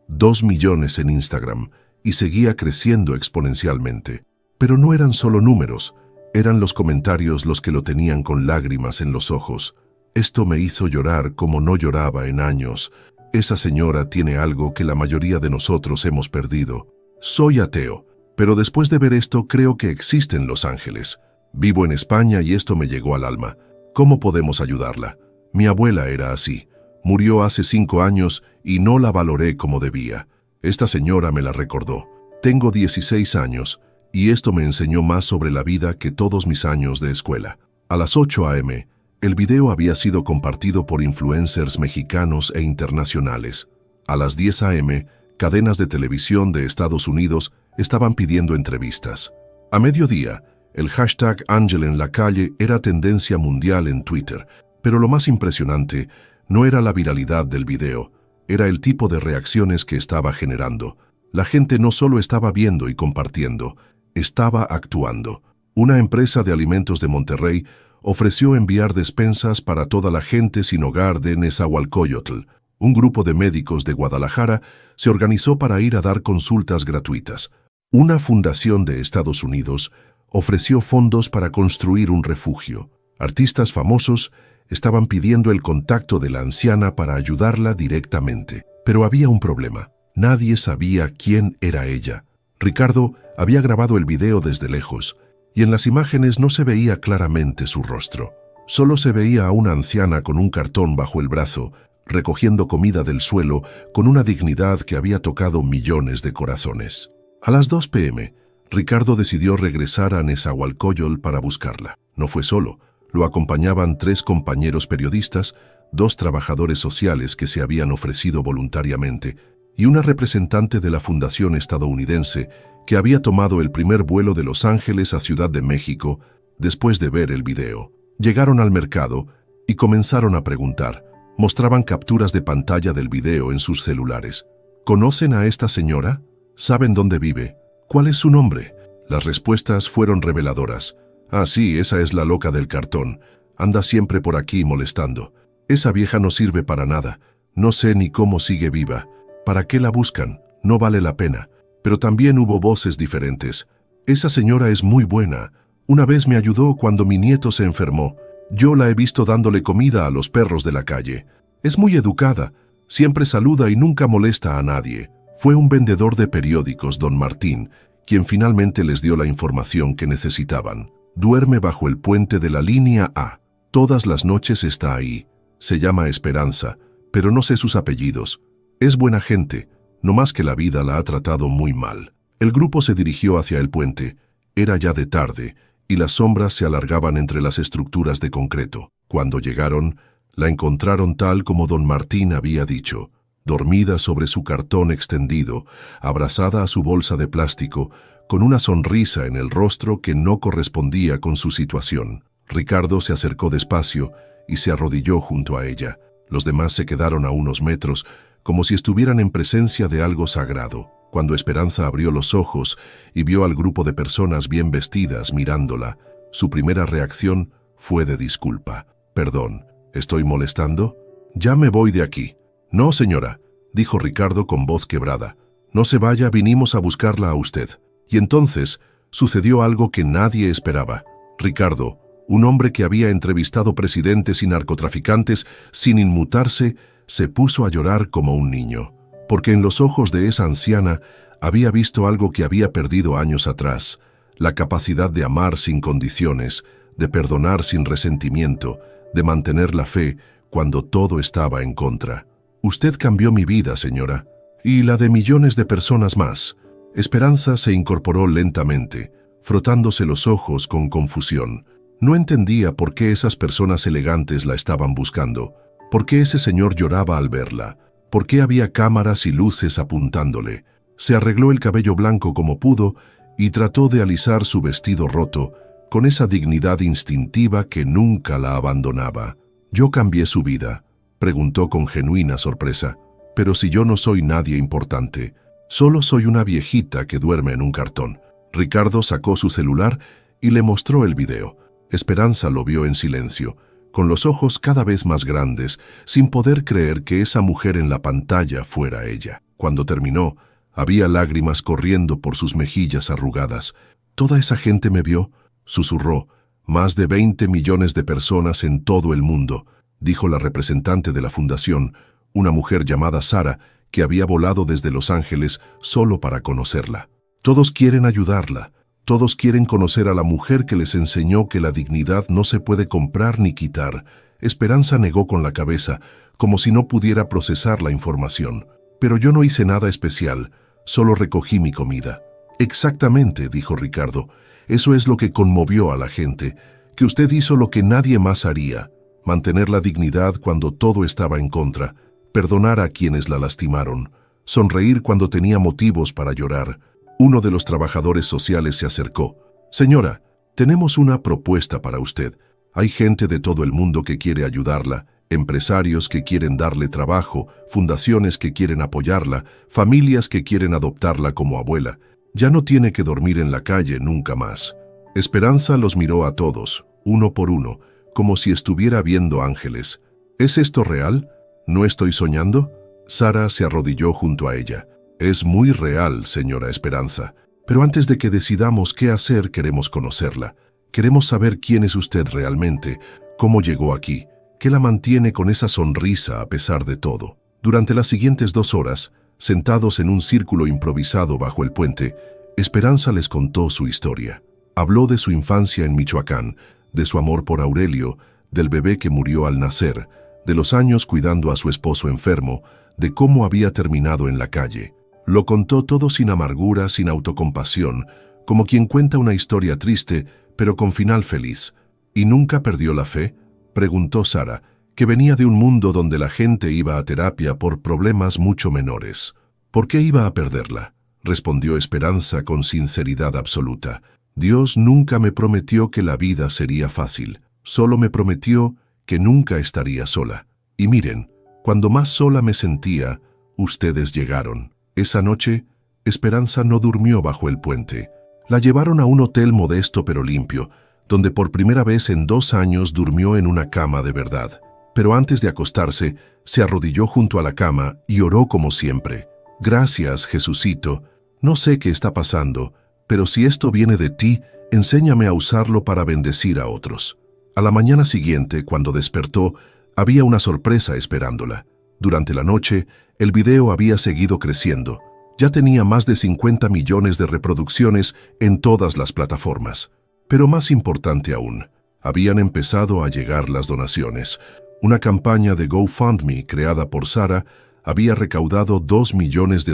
2 millones en Instagram, y seguía creciendo exponencialmente. Pero no eran solo números, eran los comentarios los que lo tenían con lágrimas en los ojos. «Esto me hizo llorar como no lloraba en años. Esa señora tiene algo que la mayoría de nosotros hemos perdido. Soy ateo, pero después de ver esto creo que existen los ángeles. Vivo en España y esto me llegó al alma. ¿Cómo podemos ayudarla? Mi abuela era así. Murió hace 5 años y no la valoré como debía. Esta señora me la recordó. Tengo 16 años y esto me enseñó más sobre la vida que todos mis años de escuela». A las 8 a.m., el video había sido compartido por influencers mexicanos e internacionales. A las 10 a.m., cadenas de televisión de Estados Unidos estaban pidiendo entrevistas. A mediodía, el hashtag Ángel en la calle era tendencia mundial en Twitter, pero lo más impresionante no era la viralidad del video, era el tipo de reacciones que estaba generando. La gente no solo estaba viendo y compartiendo, estaba actuando. Una empresa de alimentos de Monterrey ofreció enviar despensas para toda la gente sin hogar de Nezahualcóyotl. Un grupo de médicos de Guadalajara se organizó para ir a dar consultas gratuitas. Una fundación de Estados Unidos ofreció fondos para construir un refugio. Artistas famosos estaban pidiendo el contacto de la anciana para ayudarla directamente. Pero había un problema. Nadie sabía quién era ella. Ricardo había grabado el video desde lejos, y en las imágenes no se veía claramente su rostro. Solo se veía a una anciana con un cartón bajo el brazo, recogiendo comida del suelo con una dignidad que había tocado millones de corazones. A las 2 p.m., Ricardo decidió regresar a Nezahualcóyotl para buscarla. No fue solo, lo acompañaban 3 compañeros periodistas, 2 trabajadores sociales que se habían ofrecido voluntariamente y una representante de la fundación estadounidense que había tomado el primer vuelo de Los Ángeles a Ciudad de México después de ver el video. Llegaron al mercado y comenzaron a preguntar. Mostraban capturas de pantalla del video en sus celulares. ¿Conocen a esta señora? ¿Saben dónde vive? ¿Cuál es su nombre? Las respuestas fueron reveladoras. Ah, sí, esa es la loca del cartón. Anda siempre por aquí molestando. Esa vieja no sirve para nada. No sé ni cómo sigue viva. ¿Para qué la buscan? No vale la pena. Pero también hubo voces diferentes. Esa señora es muy buena. Una vez me ayudó cuando mi nieto se enfermó. Yo la he visto dándole comida a los perros de la calle. Es muy educada. Siempre saluda y nunca molesta a nadie. Fue un vendedor de periódicos, don Martín, quien finalmente les dio la información que necesitaban. Duerme bajo el puente de la línea A. Todas las noches está ahí. Se llama Esperanza, pero no sé sus apellidos. Es buena gente, no más que la vida la ha tratado muy mal. El grupo se dirigió hacia el puente. Era ya de tarde, y las sombras se alargaban entre las estructuras de concreto. Cuando llegaron, la encontraron tal como don Martín había dicho, dormida sobre su cartón extendido, abrazada a su bolsa de plástico, con una sonrisa en el rostro que no correspondía con su situación. Ricardo se acercó despacio y se arrodilló junto a ella. Los demás se quedaron a unos metros, como si estuvieran en presencia de algo sagrado. Cuando Esperanza abrió los ojos y vio al grupo de personas bien vestidas mirándola, su primera reacción fue de disculpa. «Perdón, ¿estoy molestando? Ya me voy de aquí». «No, señora», dijo Ricardo con voz quebrada. «No se vaya, vinimos a buscarla a usted». Y entonces sucedió algo que nadie esperaba. Ricardo, un hombre que había entrevistado presidentes y narcotraficantes sin inmutarse, se puso a llorar como un niño, porque en los ojos de esa anciana había visto algo que había perdido años atrás, la capacidad de amar sin condiciones, de perdonar sin resentimiento, de mantener la fe cuando todo estaba en contra. «Usted cambió mi vida, señora, y la de millones de personas más». Esperanza se incorporó lentamente, frotándose los ojos con confusión. No entendía por qué esas personas elegantes la estaban buscando, por qué ese señor lloraba al verla, por qué había cámaras y luces apuntándole. Se arregló el cabello blanco como pudo y trató de alisar su vestido roto, con esa dignidad instintiva que nunca la abandonaba. «¿Yo cambié su vida?», preguntó con genuina sorpresa. «Pero si yo no soy nadie importante, solo soy una viejita que duerme en un cartón». Ricardo sacó su celular y le mostró el video. Esperanza lo vio en silencio, con los ojos cada vez más grandes, sin poder creer que esa mujer en la pantalla fuera ella. Cuando terminó, había lágrimas corriendo por sus mejillas arrugadas. «¿Toda esa gente me vio?», susurró. «Más de 20 millones de personas en todo el mundo», dijo la representante de la fundación, una mujer llamada Sara, que había volado desde Los Ángeles solo para conocerla. «Todos quieren ayudarla. Todos quieren conocer a la mujer que les enseñó que la dignidad no se puede comprar ni quitar». Esperanza negó con la cabeza, como si no pudiera procesar la información. «Pero yo no hice nada especial, solo recogí mi comida». «Exactamente», dijo Ricardo. «Eso es lo que conmovió a la gente, que usted hizo lo que nadie más haría, mantener la dignidad cuando todo estaba en contra, perdonar a quienes la lastimaron, sonreír cuando tenía motivos para llorar». Uno de los trabajadores sociales se acercó. «Señora, tenemos una propuesta para usted. Hay gente de todo el mundo que quiere ayudarla, empresarios que quieren darle trabajo, fundaciones que quieren apoyarla, familias que quieren adoptarla como abuela. Ya no tiene que dormir en la calle nunca más». Esperanza los miró a todos, uno por uno, como si estuviera viendo ángeles. ¿Es esto real? ¿No estoy soñando? Sara se arrodilló junto a ella. Es muy real, señora Esperanza. Pero antes de que decidamos qué hacer, queremos conocerla. Queremos saber quién es usted realmente, cómo llegó aquí, qué la mantiene con esa sonrisa a pesar de todo. Durante las siguientes 2 horas, sentados en un círculo improvisado bajo el puente, Esperanza les contó su historia. Habló de su infancia en Michoacán, de su amor por Aurelio, del bebé que murió al nacer, de los años cuidando a su esposo enfermo, de cómo había terminado en la calle. Lo contó todo sin amargura, sin autocompasión, como quien cuenta una historia triste, pero con final feliz. ¿Y nunca perdió la fe?, preguntó Sara, que venía de un mundo donde la gente iba a terapia por problemas mucho menores. ¿Por qué iba a perderla?, respondió Esperanza con sinceridad absoluta. Dios nunca me prometió que la vida sería fácil, solo me prometió que nunca estaría sola. Y miren, cuando más sola me sentía, ustedes llegaron. Esa noche, Esperanza no durmió bajo el puente. La llevaron a un hotel modesto pero limpio, donde por primera vez en 2 años durmió en una cama de verdad. Pero antes de acostarse, se arrodilló junto a la cama y oró como siempre. Gracias, Jesucito. No sé qué está pasando, pero si esto viene de ti, enséñame a usarlo para bendecir a otros. A la mañana siguiente, cuando despertó, había una sorpresa esperándola. Durante la noche, el video había seguido creciendo. Ya tenía más de 50 millones de reproducciones en todas las plataformas. Pero más importante aún, habían empezado a llegar las donaciones. Una campaña de GoFundMe creada por Sara había recaudado $2 millones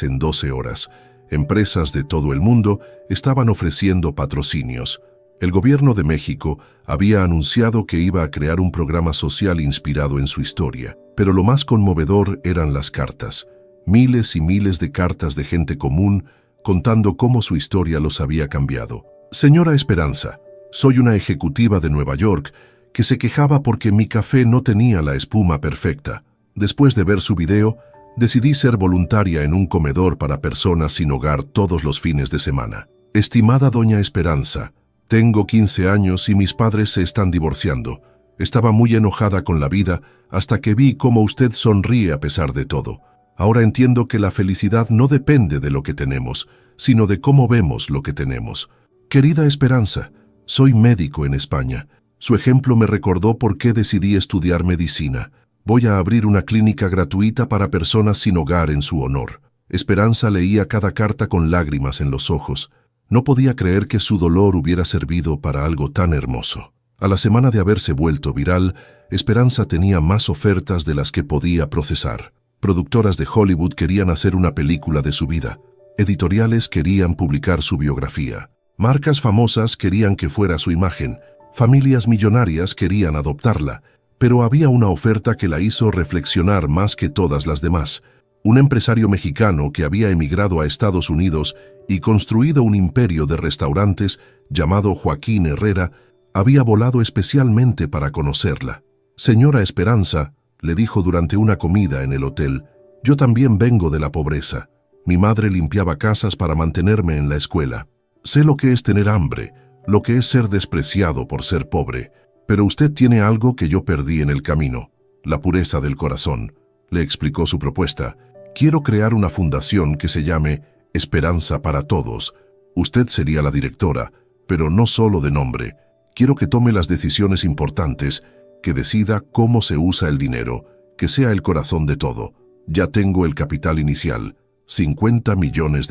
en 12 horas. Empresas de todo el mundo estaban ofreciendo patrocinios. El gobierno de México había anunciado que iba a crear un programa social inspirado en su historia, pero lo más conmovedor eran las cartas. Miles y miles de cartas de gente común contando cómo su historia los había cambiado. Señora Esperanza, soy una ejecutiva de Nueva York que se quejaba porque mi café no tenía la espuma perfecta. Después de ver su video, decidí ser voluntaria en un comedor para personas sin hogar todos los fines de semana. Estimada doña Esperanza, tengo 15 años y mis padres se están divorciando. Estaba muy enojada con la vida hasta que vi cómo usted sonríe a pesar de todo. Ahora entiendo que la felicidad no depende de lo que tenemos, sino de cómo vemos lo que tenemos. Querida Esperanza, soy médico en España. Su ejemplo me recordó por qué decidí estudiar medicina. Voy a abrir una clínica gratuita para personas sin hogar en su honor. Esperanza leía cada carta con lágrimas en los ojos. No podía creer que su dolor hubiera servido para algo tan hermoso. A la semana de haberse vuelto viral, Esperanza tenía más ofertas de las que podía procesar. Productoras de Hollywood querían hacer una película de su vida. Editoriales querían publicar su biografía. Marcas famosas querían que fuera su imagen. Familias millonarias querían adoptarla. Pero había una oferta que la hizo reflexionar más que todas las demás. Un empresario mexicano que había emigrado a Estados Unidos y construido un imperio de restaurantes llamado Joaquín Herrera, había volado especialmente para conocerla. Señora Esperanza, le dijo durante una comida en el hotel, yo también vengo de la pobreza. Mi madre limpiaba casas para mantenerme en la escuela. Sé lo que es tener hambre, lo que es ser despreciado por ser pobre. Pero usted tiene algo que yo perdí en el camino, la pureza del corazón. Le explicó su propuesta. Quiero crear una fundación que se llame Esperanza para Todos. Usted sería la directora, pero no solo de nombre. Quiero que tome las decisiones importantes, que decida cómo se usa el dinero, que sea el corazón de todo. Ya tengo el capital inicial, $50 millones.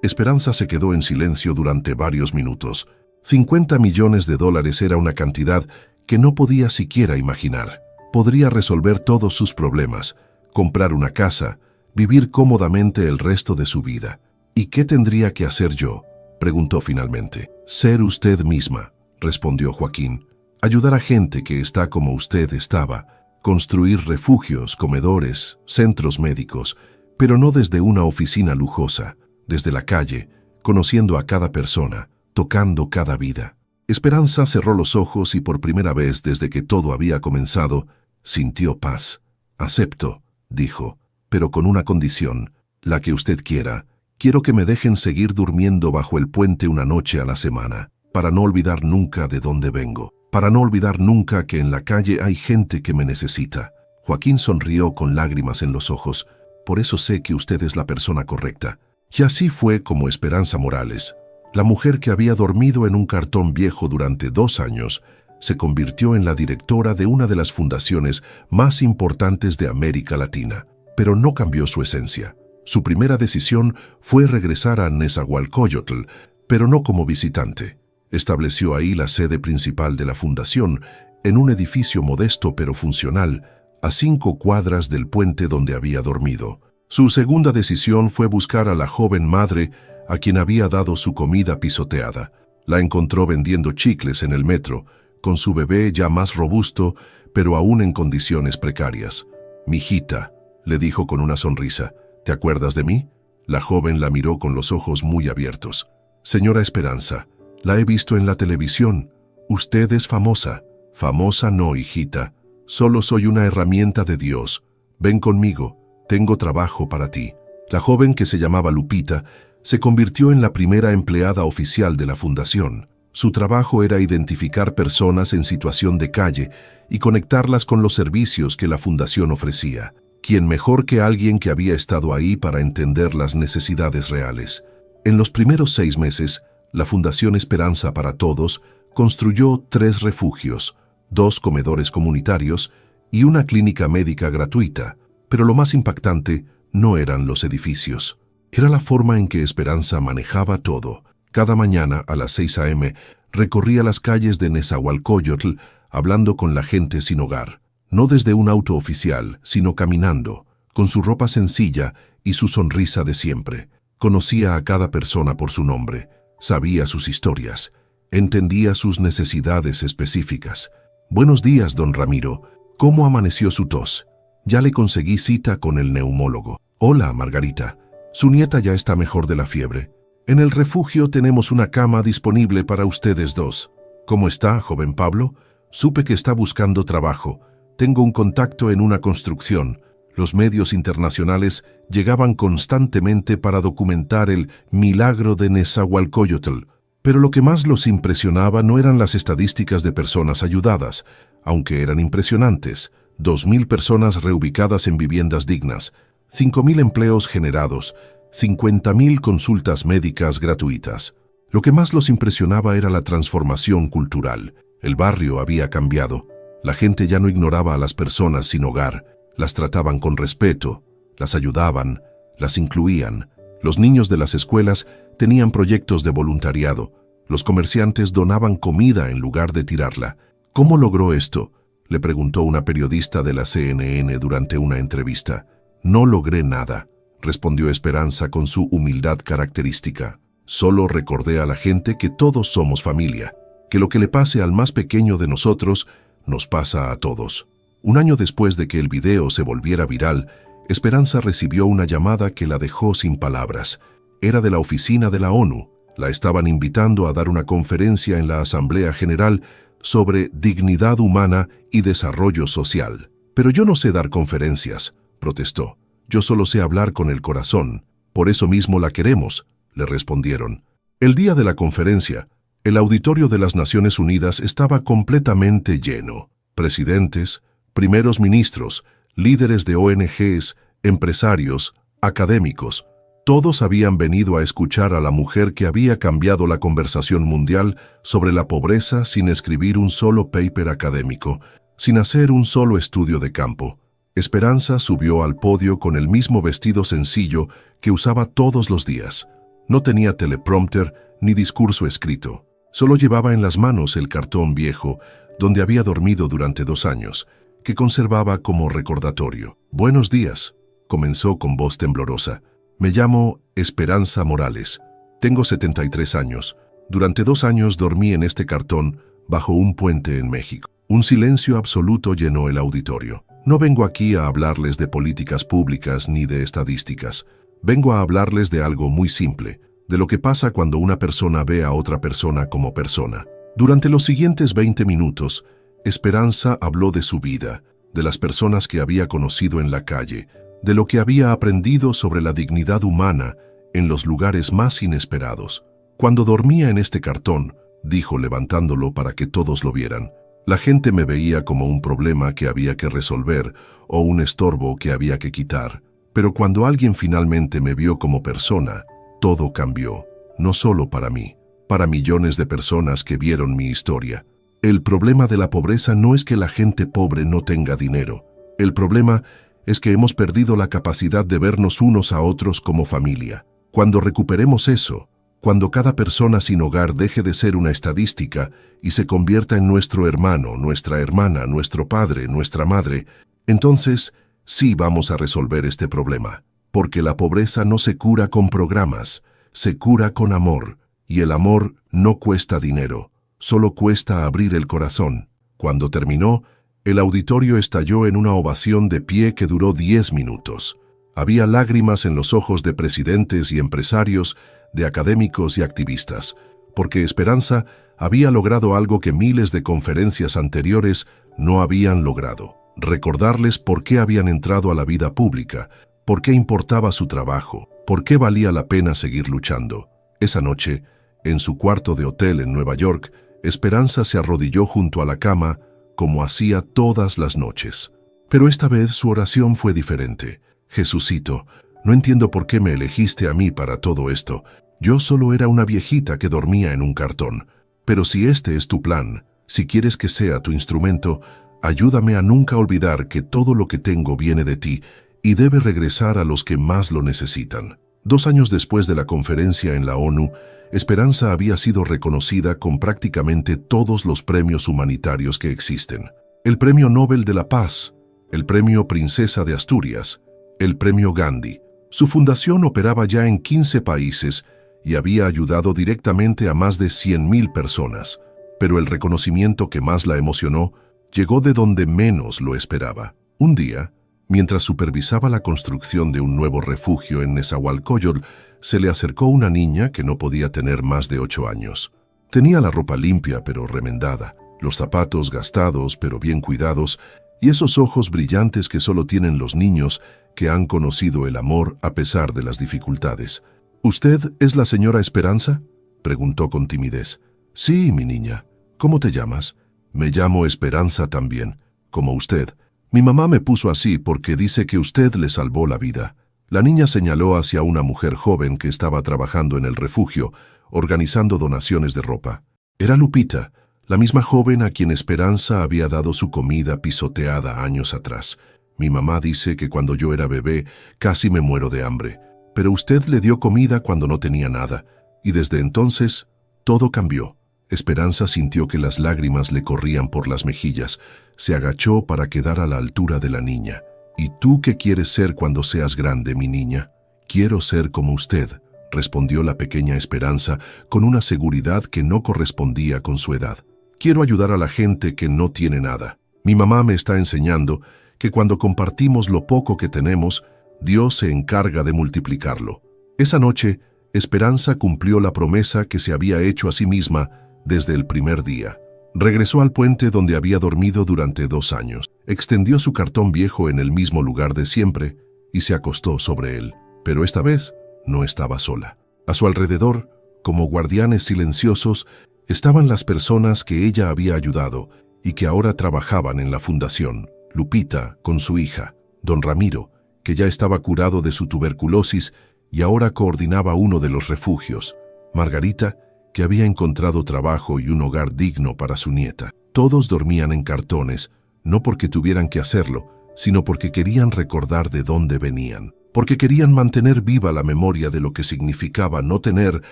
Esperanza se quedó en silencio durante varios minutos. $50 millones era una cantidad que no podía siquiera imaginar. Podría resolver todos sus problemas, comprar una casa, vivir cómodamente el resto de su vida. ¿Y qué tendría que hacer yo?, preguntó finalmente. Ser usted misma, respondió Joaquín. Ayudar a gente que está como usted estaba, construir refugios, comedores, centros médicos, pero no desde una oficina lujosa, desde la calle, conociendo a cada persona, tocando cada vida. Esperanza cerró los ojos y por primera vez desde que todo había comenzado, sintió paz. Acepto, dijo, pero con una condición, la que usted quiera. Quiero que me dejen seguir durmiendo bajo el puente una noche a la semana, para no olvidar nunca de dónde vengo. para no olvidar nunca que en la calle hay gente que me necesita. Joaquín sonrió con lágrimas en los ojos. Por eso sé que usted es la persona correcta. Y así fue como Esperanza Morales, la mujer que había dormido en un cartón viejo durante 2 años, se convirtió en la directora de una de las fundaciones más importantes de América Latina. Pero no cambió su esencia. Su primera decisión fue regresar a Nezahualcóyotl, pero no como visitante. Estableció ahí la sede principal de la fundación, en un edificio modesto pero funcional, a 5 cuadras del puente donde había dormido. Su segunda decisión fue buscar a la joven madre a quien había dado su comida pisoteada. La encontró vendiendo chicles en el metro, con su bebé ya más robusto, pero aún en condiciones precarias. «Mijita», le dijo con una sonrisa, «¿te acuerdas de mí?». La joven la miró con los ojos muy abiertos. «Señora Esperanza, la he visto en la televisión. Usted es famosa». «Famosa no, hijita. Solo soy una herramienta de Dios. Ven conmigo. Tengo trabajo para ti». La joven, que se llamaba Lupita, se convirtió en la primera empleada oficial de la fundación. Su trabajo era identificar personas en situación de calle y conectarlas con los servicios que la fundación ofrecía. ¿Quién mejor que alguien que había estado ahí para entender las necesidades reales? En los primeros 6 meses, la Fundación Esperanza para Todos construyó 3 refugios, 2 comedores comunitarios y una clínica médica gratuita. Pero lo más impactante no eran los edificios. Era la forma en que Esperanza manejaba todo. Cada mañana a las 6 a.m. recorría las calles de Nezahualcóyotl hablando con la gente sin hogar. No desde un auto oficial, sino caminando, con su ropa sencilla y su sonrisa de siempre. Conocía a cada persona por su nombre, sabía sus historias, entendía sus necesidades específicas. «Buenos días, don Ramiro. ¿Cómo amaneció su tos? Ya le conseguí cita con el neumólogo». «Hola, Margarita. Su nieta ya está mejor de la fiebre. En el refugio tenemos una cama disponible para ustedes 2. ¿Cómo está, joven Pablo? Supe que está buscando trabajo. Tengo un contacto en una construcción». Los medios internacionales llegaban constantemente para documentar el milagro de Nezahualcóyotl. Pero lo que más los impresionaba no eran las estadísticas de personas ayudadas, aunque eran impresionantes. 2.000 personas reubicadas en viviendas dignas, 5.000 empleos generados, 50.000 consultas médicas gratuitas. Lo que más los impresionaba era la transformación cultural. El barrio había cambiado. La gente ya no ignoraba a las personas sin hogar. Las trataban con respeto, las ayudaban, las incluían. Los niños de las escuelas tenían proyectos de voluntariado. Los comerciantes donaban comida en lugar de tirarla. ¿Cómo logró esto?, le preguntó una periodista de la CNN durante una entrevista. «No logré nada», respondió Esperanza con su humildad característica. «Solo recordé a la gente que todos somos familia, que lo que le pase al más pequeño de nosotros nos pasa a todos». 1 año después de que el video se volviera viral, Esperanza recibió una llamada que la dejó sin palabras. Era de la oficina de la ONU. La estaban invitando a dar una conferencia en la Asamblea General sobre dignidad humana y desarrollo social. «Pero yo no sé dar conferencias», protestó. «Yo solo sé hablar con el corazón. Por eso mismo la queremos», le respondieron. El día de la conferencia, el auditorio de las Naciones Unidas estaba completamente lleno. Presidentes, primeros ministros, líderes de ONGs, empresarios, académicos, todos habían venido a escuchar a la mujer que había cambiado la conversación mundial sobre la pobreza sin escribir un solo paper académico, sin hacer un solo estudio de campo. Esperanza subió al podio con el mismo vestido sencillo que usaba todos los días. No tenía teleprompter ni discurso escrito. Solo llevaba en las manos el cartón viejo donde había dormido durante 2 años, que conservaba como recordatorio. «Buenos días», comenzó con voz temblorosa. «Me llamo Esperanza Morales. Tengo 73 años. Durante 2 años dormí en este cartón bajo un puente en México». Un silencio absoluto llenó el auditorio. «No vengo aquí a hablarles de políticas públicas ni de estadísticas. Vengo a hablarles de algo muy simple, de lo que pasa cuando una persona ve a otra persona como persona». Durante los siguientes 20 minutos, Esperanza habló de su vida, de las personas que había conocido en la calle, de lo que había aprendido sobre la dignidad humana en los lugares más inesperados. «Cuando dormía en este cartón», dijo levantándolo para que todos lo vieran, La gente me veía como un problema que había que resolver o un estorbo que había que quitar. Pero cuando alguien finalmente me vio como persona, todo cambió. No solo para mí, para millones de personas que vieron mi historia. El problema de la pobreza no es que la gente pobre no tenga dinero. El problema es que hemos perdido la capacidad de vernos unos a otros como familia. Cuando recuperemos eso, cuando cada persona sin hogar deje de ser una estadística y se convierta en nuestro hermano, nuestra hermana, nuestro padre, nuestra madre, entonces sí vamos a resolver este problema. Porque la pobreza no se cura con programas, se cura con amor, y el amor no cuesta dinero, solo cuesta abrir el corazón. Cuando terminó, el auditorio estalló en una ovación de pie que duró 10 minutos. Había lágrimas en los ojos de presidentes y empresarios, de académicos y activistas, porque Esperanza había logrado algo que miles de conferencias anteriores no habían logrado: recordarles por qué habían entrado a la vida pública, por qué importaba su trabajo, por qué valía la pena seguir luchando. Esa noche, en su cuarto de hotel en Nueva York, Esperanza se arrodilló junto a la cama, como hacía todas las noches. Pero esta vez su oración fue diferente. Jesucito, no entiendo por qué me elegiste a mí para todo esto. Yo solo era una viejita que dormía en un cartón. Pero si este es tu plan, si quieres que sea tu instrumento, ayúdame a nunca olvidar que todo lo que tengo viene de ti y debe regresar a los que más lo necesitan. 2 años después de la conferencia en la ONU, Esperanza había sido reconocida con prácticamente todos los premios humanitarios que existen. El Premio Nobel de la Paz, el Premio Princesa de Asturias, el Premio Gandhi. Su fundación operaba ya en 15 países y había ayudado directamente a más de 100.000 personas. Pero el reconocimiento que más la emocionó llegó de donde menos lo esperaba. Un día, mientras supervisaba la construcción de un nuevo refugio en Nezahualcóyotl, se le acercó una niña que no podía tener más de 8 años. Tenía la ropa limpia pero remendada, los zapatos gastados pero bien cuidados, y esos ojos brillantes que solo tienen los niños que han conocido el amor a pesar de las dificultades. ¿Usted es la señora Esperanza?, preguntó con timidez. Sí, mi niña. ¿Cómo te llamas? Me llamo Esperanza también, como usted. Mi mamá me puso así porque dice que usted le salvó la vida. La niña señaló hacia una mujer joven que estaba trabajando en el refugio, organizando donaciones de ropa. Era Lupita, la misma joven a quien Esperanza había dado su comida pisoteada años atrás. Mi mamá dice que cuando yo era bebé casi me muero de hambre, pero usted le dio comida cuando no tenía nada, y desde entonces todo cambió. Esperanza sintió que las lágrimas le corrían por las mejillas. Se agachó para quedar a la altura de la niña. ¿Y tú qué quieres ser cuando seas grande, mi niña? Quiero ser como usted, respondió la pequeña Esperanza con una seguridad que no correspondía con su edad. Quiero ayudar a la gente que no tiene nada. Mi mamá me está enseñando que cuando compartimos lo poco que tenemos, Dios se encarga de multiplicarlo. Esa noche, Esperanza cumplió la promesa que se había hecho a sí misma desde el primer día. Regresó al puente donde había dormido durante 2 años. Extendió su cartón viejo en el mismo lugar de siempre y se acostó sobre él. Pero esta vez no estaba sola. A su alrededor, como guardianes silenciosos, estaban las personas que ella había ayudado y que ahora trabajaban en la fundación. Lupita, con su hija, don Ramiro, que ya estaba curado de su tuberculosis y ahora coordinaba uno de los refugios. Margarita, que había encontrado trabajo y un hogar digno para su nieta. Todos dormían en cartones, no porque tuvieran que hacerlo, sino porque querían recordar de dónde venían, porque querían mantener viva la memoria de lo que significaba no tener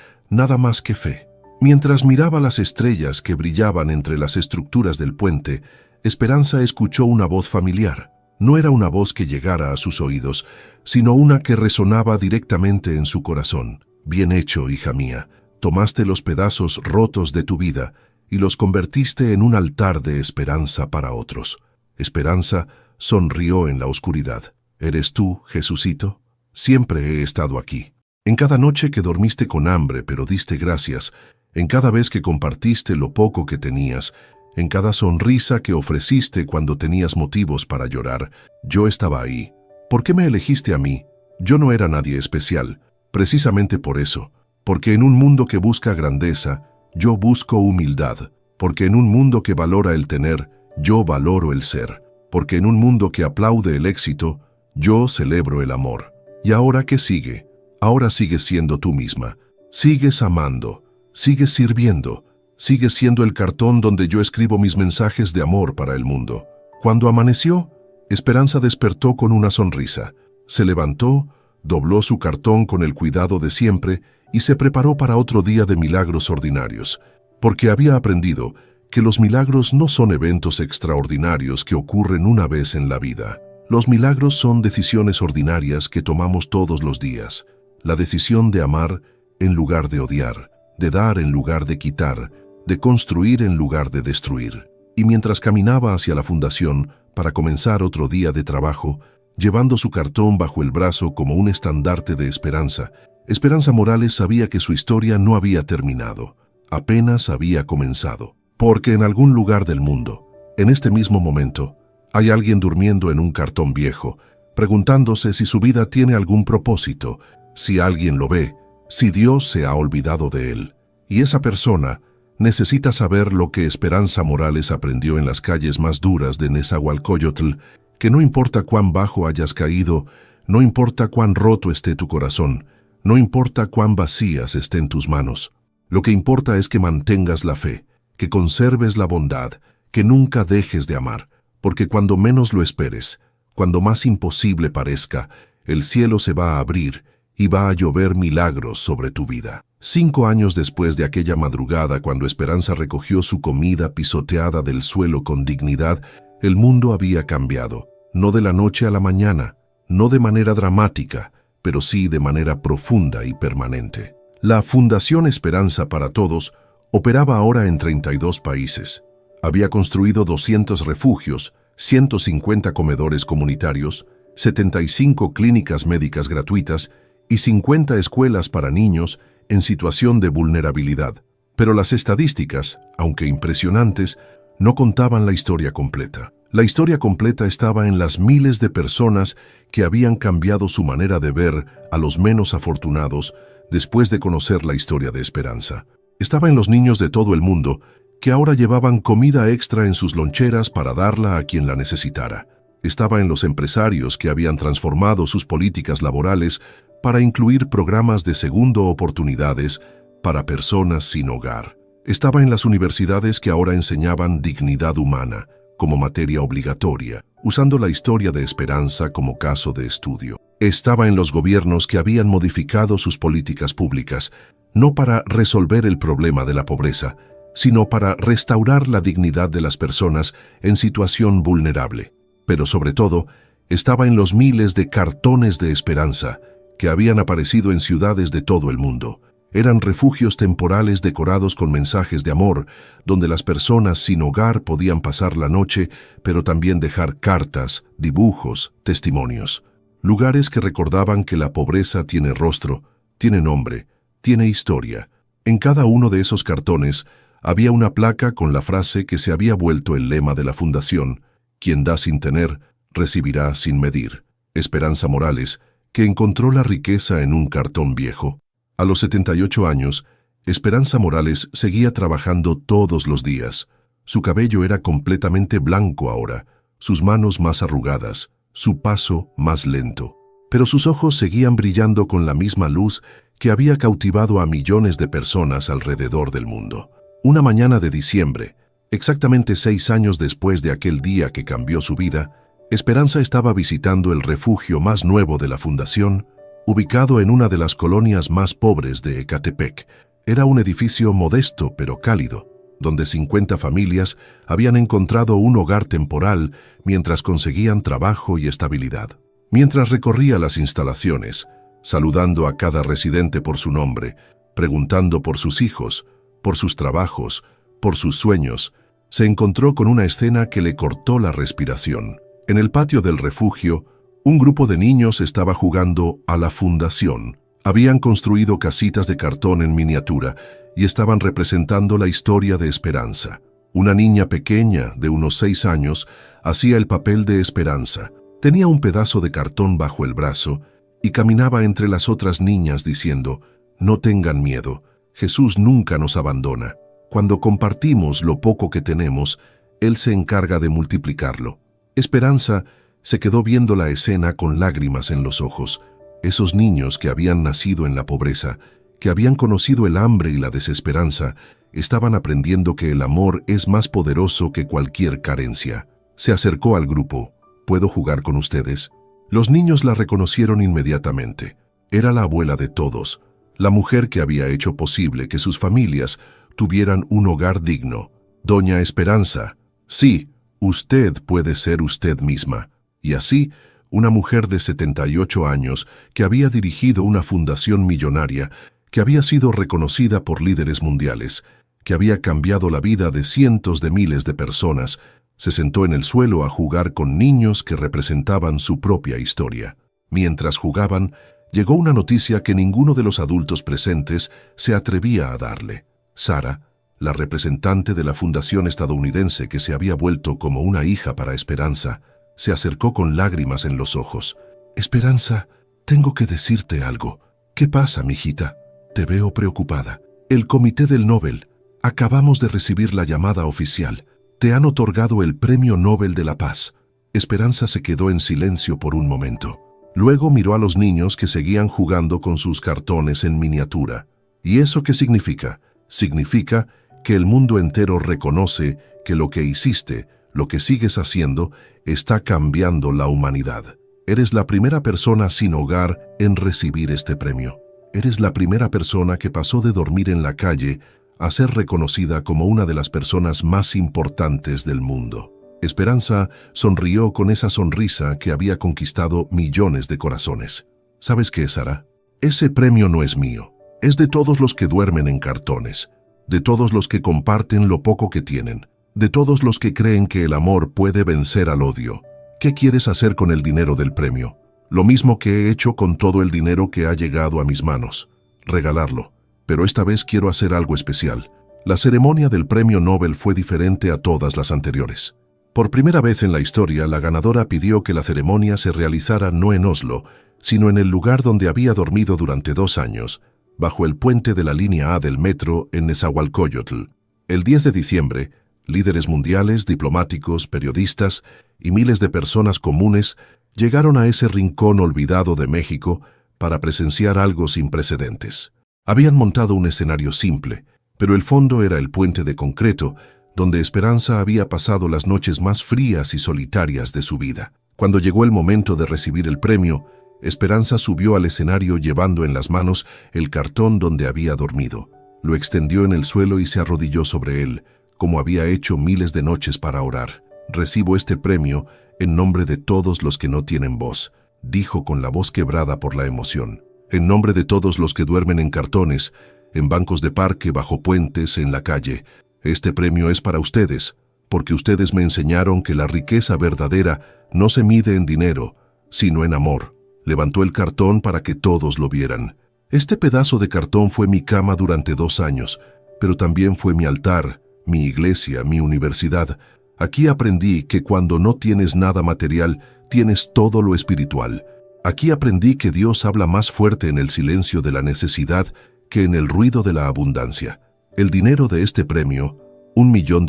nada más que fe. Mientras miraba las estrellas que brillaban entre las estructuras del puente, Esperanza escuchó una voz familiar. No era una voz que llegara a sus oídos, sino una que resonaba directamente en su corazón. Bien hecho, hija mía. Tomaste los pedazos rotos de tu vida y los convertiste en un altar de esperanza para otros. Esperanza sonrió en la oscuridad. ¿Eres tú, Jesucito? Siempre he estado aquí. En cada noche que dormiste con hambre pero diste gracias, en cada vez que compartiste lo poco que tenías, en cada sonrisa que ofreciste cuando tenías motivos para llorar, yo estaba ahí. ¿Por qué me elegiste a mí? Yo no era nadie especial, precisamente por eso. Porque en un mundo que busca grandeza, yo busco humildad. porque en un mundo que valora el tener, yo valoro el ser, porque en un mundo que aplaude el éxito, yo celebro el amor. ¿Y ahora qué sigue? Ahora sigues siendo tú misma, sigues amando, sigues sirviendo, sigues siendo el cartón donde yo escribo mis mensajes de amor para el mundo. Cuando amaneció, Esperanza despertó con una sonrisa, se levantó, dobló su cartón con el cuidado de siempre y se preparó para otro día de milagros ordinarios, porque había aprendido que los milagros no son eventos extraordinarios que ocurren una vez en la vida. Los milagros son decisiones ordinarias que tomamos todos los días. La decisión de amar en lugar de odiar, de dar en lugar de quitar, de construir en lugar de destruir. Y mientras caminaba hacia la fundación para comenzar otro día de trabajo, llevando su cartón bajo el brazo como un estandarte de esperanza, Esperanza Morales sabía que su historia no había terminado, apenas había comenzado. Porque en algún lugar del mundo, en este mismo momento, hay alguien durmiendo en un cartón viejo, preguntándose si su vida tiene algún propósito, si alguien lo ve, si Dios se ha olvidado de él. Y esa persona necesita saber lo que Esperanza Morales aprendió en las calles más duras de Nezahualcóyotl, que no importa cuán bajo hayas caído, no importa cuán roto esté tu corazón, no importa cuán vacías estén tus manos. Lo que importa es que mantengas la fe, que conserves la bondad, que nunca dejes de amar, porque cuando menos lo esperes, cuando más imposible parezca, el cielo se va a abrir y va a llover milagros sobre tu vida. 5 años después de aquella madrugada, cuando Esperanza recogió su comida pisoteada del suelo con dignidad, el mundo había cambiado, no de la noche a la mañana, no de manera dramática, pero sí de manera profunda y permanente. La Fundación Esperanza para Todos operaba ahora en 32 países. Había construido 200 refugios, 150 comedores comunitarios, 75 clínicas médicas gratuitas y 50 escuelas para niños en situación de vulnerabilidad. Pero las estadísticas, aunque impresionantes, no contaban la historia completa. La historia completa estaba en las miles de personas que habían cambiado su manera de ver a los menos afortunados después de conocer la historia de Esperanza. Estaba en los niños de todo el mundo que ahora llevaban comida extra en sus loncheras para darla a quien la necesitara. Estaba en los empresarios que habían transformado sus políticas laborales para incluir programas de segunda oportunidades para personas sin hogar. Estaba en las universidades que ahora enseñaban dignidad humana como materia obligatoria, usando la historia de Esperanza como caso de estudio. Estaba en los gobiernos que habían modificado sus políticas públicas, no para resolver el problema de la pobreza, sino para restaurar la dignidad de las personas en situación vulnerable. Pero sobre todo, estaba en los miles de cartones de esperanza que habían aparecido en ciudades de todo el mundo. Eran refugios temporales decorados con mensajes de amor, donde las personas sin hogar podían pasar la noche, pero también dejar cartas, dibujos, testimonios. Lugares que recordaban que la pobreza tiene rostro, tiene nombre, tiene historia. En cada uno de esos cartones había una placa con la frase que se había vuelto el lema de la fundación: quien da sin tener, recibirá sin medir. Esperanza Morales, que encontró la riqueza en un cartón viejo. A los 78 años, Esperanza Morales seguía trabajando todos los días. Su cabello era completamente blanco ahora, sus manos más arrugadas, su paso más lento. Pero sus ojos seguían brillando con la misma luz que había cautivado a millones de personas alrededor del mundo. Una mañana de diciembre, exactamente 6 años después de aquel día que cambió su vida, Esperanza estaba visitando el refugio más nuevo de la fundación, ubicado en una de las colonias más pobres de Ecatepec. Era un edificio modesto pero cálido, donde 50 familias habían encontrado un hogar temporal mientras conseguían trabajo y estabilidad. Mientras recorría las instalaciones, saludando a cada residente por su nombre, preguntando por sus hijos, por sus trabajos, por sus sueños, se encontró con una escena que le cortó la respiración. En el patio del refugio, un grupo de niños estaba jugando a la fundación. Habían construido casitas de cartón en miniatura y estaban representando la historia de Esperanza. Una niña pequeña, de unos 6 años, hacía el papel de Esperanza. Tenía un pedazo de cartón bajo el brazo y caminaba entre las otras niñas diciendo: «No tengan miedo, Jesús nunca nos abandona». Cuando compartimos lo poco que tenemos, Él se encarga de multiplicarlo. Esperanza se quedó viendo la escena con lágrimas en los ojos. Esos niños que habían nacido en la pobreza, que habían conocido el hambre y la desesperanza, estaban aprendiendo que el amor es más poderoso que cualquier carencia. Se acercó al grupo. ¿Puedo jugar con ustedes? Los niños la reconocieron inmediatamente. Era la abuela de todos, la mujer que había hecho posible que sus familias tuvieran un hogar digno. Doña Esperanza, sí, usted puede ser usted misma. Y así, una mujer de 78 años que había dirigido una fundación millonaria, que había sido reconocida por líderes mundiales, que había cambiado la vida de cientos de miles de personas, se sentó en el suelo a jugar con niños que representaban su propia historia. Mientras jugaban, llegó una noticia que ninguno de los adultos presentes se atrevía a darle. Sara, la representante de la fundación estadounidense que se había vuelto como una hija para Esperanza, se acercó con lágrimas en los ojos. Esperanza, tengo que decirte algo. ¿Qué pasa, mijita? Te veo preocupada. El Comité del Nobel. Acabamos de recibir la llamada oficial. Te han otorgado el Premio Nobel de la Paz. Esperanza se quedó en silencio por un momento. Luego miró a los niños que seguían jugando con sus cartones en miniatura. ¿Y eso qué significa? Significa que el mundo entero reconoce que lo que hiciste, lo que sigues haciendo, está cambiando la humanidad. Eres la primera persona sin hogar en recibir este premio. Eres la primera persona que pasó de dormir en la calle a ser reconocida como una de las personas más importantes del mundo. Esperanza sonrió con esa sonrisa que había conquistado millones de corazones. ¿Sabes qué, Sara? Ese premio no es mío. Es de todos los que duermen en cartones, de todos los que comparten lo poco que tienen, de todos los que creen que el amor puede vencer al odio. ¿Qué quieres hacer con el dinero del premio? Lo mismo que he hecho con todo el dinero que ha llegado a mis manos. Regalarlo. Pero esta vez quiero hacer algo especial. La ceremonia del Premio Nobel fue diferente a todas las anteriores. Por primera vez en la historia, la ganadora pidió que la ceremonia se realizara no en Oslo, sino en el lugar donde había dormido durante 2 años, bajo el puente de la línea A del metro en Nezahualcóyotl. El 10 de diciembre, líderes mundiales, diplomáticos, periodistas y miles de personas comunes llegaron a ese rincón olvidado de México para presenciar algo sin precedentes. Habían montado un escenario simple, pero el fondo era el puente de concreto, donde Esperanza había pasado las noches más frías y solitarias de su vida. Cuando llegó el momento de recibir el premio, Esperanza subió al escenario llevando en las manos el cartón donde había dormido. Lo extendió en el suelo y se arrodilló sobre él, como había hecho miles de noches para orar. «Recibo este premio en nombre de todos los que no tienen voz», dijo con la voz quebrada por la emoción. «En nombre de todos los que duermen en cartones, en bancos de parque, bajo puentes, en la calle. Este premio es para ustedes, porque ustedes me enseñaron que la riqueza verdadera no se mide en dinero, sino en amor». Levantó el cartón para que todos lo vieran. Este pedazo de cartón fue mi cama durante 2 años, pero también fue mi altar, mi iglesia, mi universidad. Aquí aprendí que cuando no tienes nada material, tienes todo lo espiritual. Aquí aprendí que Dios habla más fuerte en el silencio de la necesidad que en el ruido de la abundancia. El dinero de este premio, $1 millón,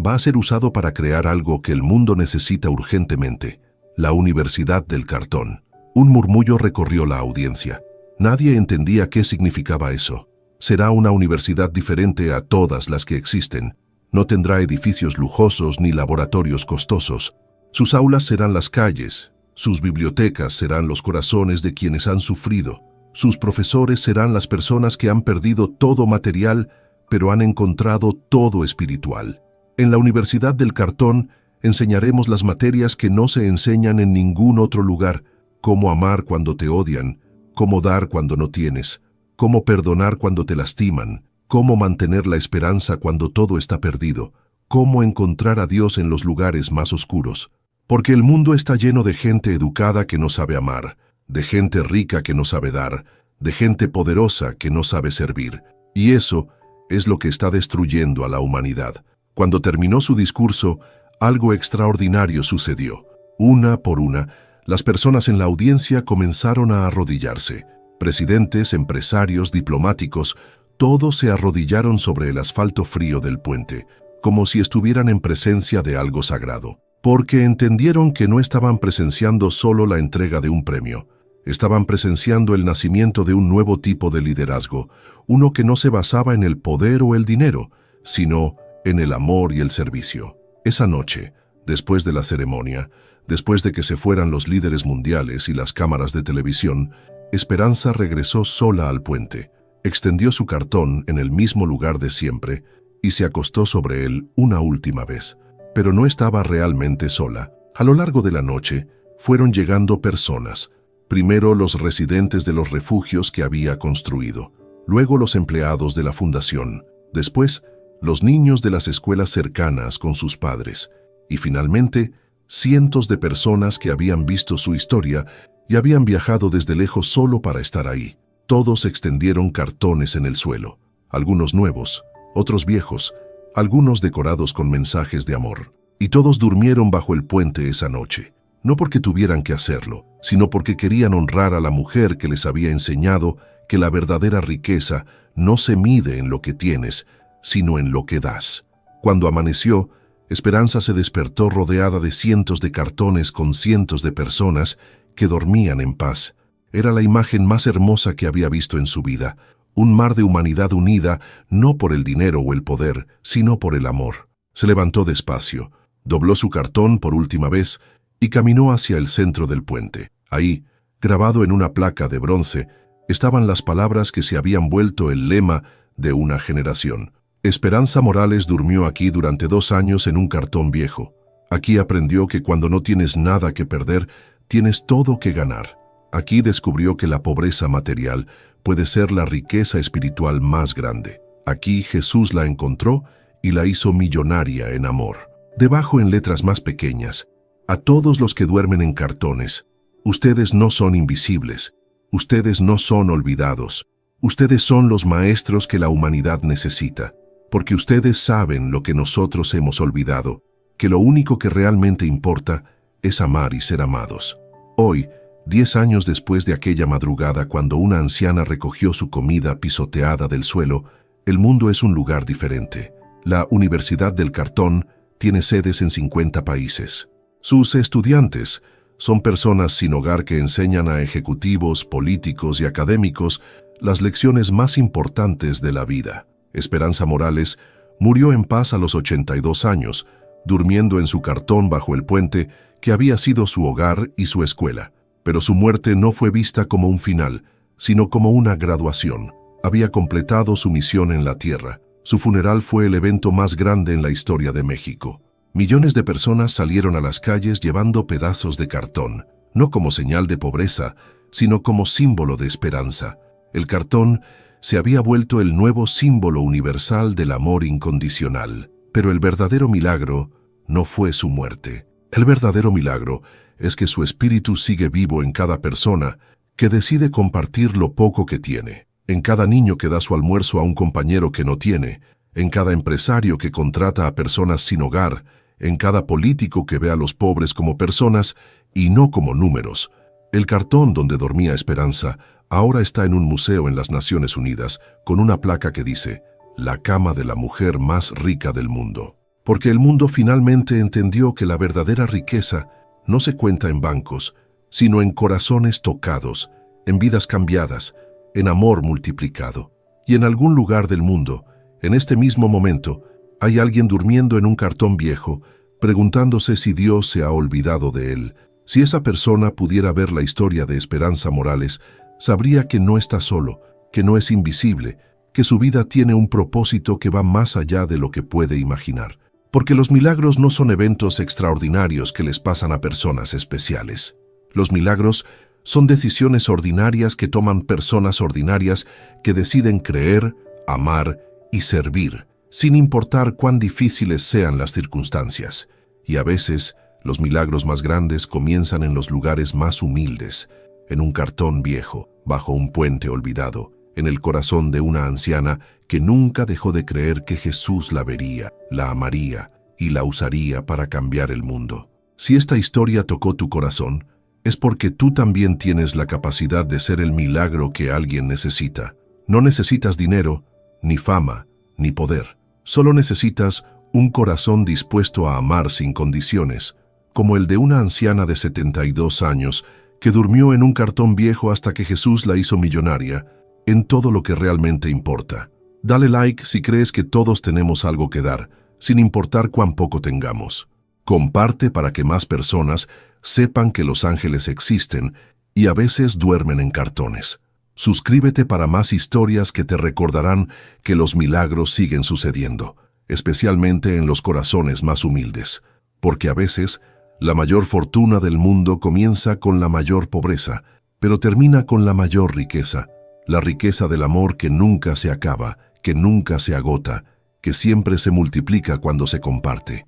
va a ser usado para crear algo que el mundo necesita urgentemente: la Universidad del Cartón. Un murmullo recorrió la audiencia. Nadie entendía qué significaba eso. Será una universidad diferente a todas las que existen. No tendrá edificios lujosos ni laboratorios costosos. Sus aulas serán las calles. Sus bibliotecas serán los corazones de quienes han sufrido. Sus profesores serán las personas que han perdido todo material, pero han encontrado todo espiritual. En la Universidad del Cartón enseñaremos las materias que no se enseñan en ningún otro lugar: cómo amar cuando te odian, cómo dar cuando no tienes, cómo perdonar cuando te lastiman, cómo mantener la esperanza cuando todo está perdido, cómo encontrar a Dios en los lugares más oscuros. Porque el mundo está lleno de gente educada que no sabe amar, de gente rica que no sabe dar, de gente poderosa que no sabe servir. Y eso es lo que está destruyendo a la humanidad. Cuando terminó su discurso, algo extraordinario sucedió. Una por una, las personas en la audiencia comenzaron a arrodillarse. Presidentes, empresarios, diplomáticos, Todos se arrodillaron sobre el asfalto frío del puente, como si estuvieran en presencia de algo sagrado, porque entendieron que no estaban presenciando solo la entrega de un premio, estaban presenciando el nacimiento de un nuevo tipo de liderazgo, uno que no se basaba en el poder o el dinero, sino en el amor y el servicio. Esa noche, después de la ceremonia, después de que se fueran los líderes mundiales y las cámaras de televisión, Esperanza regresó sola al puente, extendió su cartón en el mismo lugar de siempre y se acostó sobre él una última vez. Pero no estaba realmente sola. A lo largo de la noche, fueron llegando personas. Primero los residentes de los refugios que había construido, luego los empleados de la fundación, después los niños de las escuelas cercanas con sus padres, y finalmente cientos de personas que habían visto su historia y habían viajado desde lejos solo para estar ahí. Todos extendieron cartones en el suelo, algunos nuevos, otros viejos, algunos decorados con mensajes de amor. Y todos durmieron bajo el puente esa noche, no porque tuvieran que hacerlo, sino porque querían honrar a la mujer que les había enseñado que la verdadera riqueza no se mide en lo que tienes, sino en lo que das. Cuando amaneció, Esperanza se despertó rodeada de cientos de cartones con cientos de personas que dormían en paz. Era la imagen más hermosa que había visto en su vida, un mar de humanidad unida no por el dinero o el poder, sino por el amor. Se levantó despacio, dobló su cartón por última vez y caminó hacia el centro del puente. Ahí, grabado en una placa de bronce, estaban las palabras que se habían vuelto el lema de una generación. Esperanza Morales durmió aquí durante 2 años en un cartón viejo. Aquí aprendió que cuando no tienes nada que perder, tienes todo que ganar. Aquí descubrió que la pobreza material puede ser la riqueza espiritual más grande. Aquí Jesús la encontró y la hizo millonaria en amor. Debajo, en letras más pequeñas: a todos los que duermen en cartones, ustedes no son invisibles, ustedes no son olvidados, ustedes son los maestros que la humanidad necesita, porque ustedes saben lo que nosotros hemos olvidado, que lo único que realmente importa es amar y ser amados. Hoy, 10 años después de aquella madrugada cuando una anciana recogió su comida pisoteada del suelo, el mundo es un lugar diferente. La Universidad del Cartón tiene sedes en 50 países. Sus estudiantes son personas sin hogar que enseñan a ejecutivos, políticos y académicos las lecciones más importantes de la vida. Esperanza Morales murió en paz a los 82 años, durmiendo en su cartón bajo el puente que había sido su hogar y su escuela. Pero su muerte no fue vista como un final, sino como una graduación. Había completado su misión en la tierra. Su funeral fue el evento más grande en la historia de México. Millones de personas salieron a las calles llevando pedazos de cartón, no como señal de pobreza, sino como símbolo de esperanza. El cartón se había vuelto el nuevo símbolo universal del amor incondicional. Pero el verdadero milagro no fue su muerte. El verdadero milagro es que su espíritu sigue vivo en cada persona que decide compartir lo poco que tiene, en cada niño que da su almuerzo a un compañero que no tiene, en cada empresario que contrata a personas sin hogar, en cada político que ve a los pobres como personas y no como números. El cartón donde dormía Esperanza ahora está en un museo en las Naciones Unidas con una placa que dice: la cama de la mujer más rica del mundo. Porque el mundo finalmente entendió que la verdadera riqueza no se cuenta en bancos, sino en corazones tocados, en vidas cambiadas, en amor multiplicado. Y en algún lugar del mundo, en este mismo momento, hay alguien durmiendo en un cartón viejo, preguntándose si Dios se ha olvidado de él. Si esa persona pudiera ver la historia de Esperanza Morales, sabría que no está solo, que no es invisible, que su vida tiene un propósito que va más allá de lo que puede imaginar. Porque los milagros no son eventos extraordinarios que les pasan a personas especiales. Los milagros son decisiones ordinarias que toman personas ordinarias que deciden creer, amar y servir, sin importar cuán difíciles sean las circunstancias. Y a veces, los milagros más grandes comienzan en los lugares más humildes, en un cartón viejo, bajo un puente olvidado, en el corazón de una anciana que nunca dejó de creer que Jesús la vería, la amaría y la usaría para cambiar el mundo. Si esta historia tocó tu corazón, es porque tú también tienes la capacidad de ser el milagro que alguien necesita. No necesitas dinero, ni fama, ni poder. Solo necesitas un corazón dispuesto a amar sin condiciones, como el de una anciana de 72 años que durmió en un cartón viejo hasta que Jesús la hizo millonaria en todo lo que realmente importa. Dale like si crees que todos tenemos algo que dar, sin importar cuán poco tengamos. Comparte para que más personas sepan que los ángeles existen y a veces duermen en cartones. Suscríbete para más historias que te recordarán que los milagros siguen sucediendo, especialmente en los corazones más humildes, porque a veces la mayor fortuna del mundo comienza con la mayor pobreza, pero termina con la mayor riqueza, la riqueza del amor que nunca se acaba, que nunca se agota, que siempre se multiplica cuando se comparte.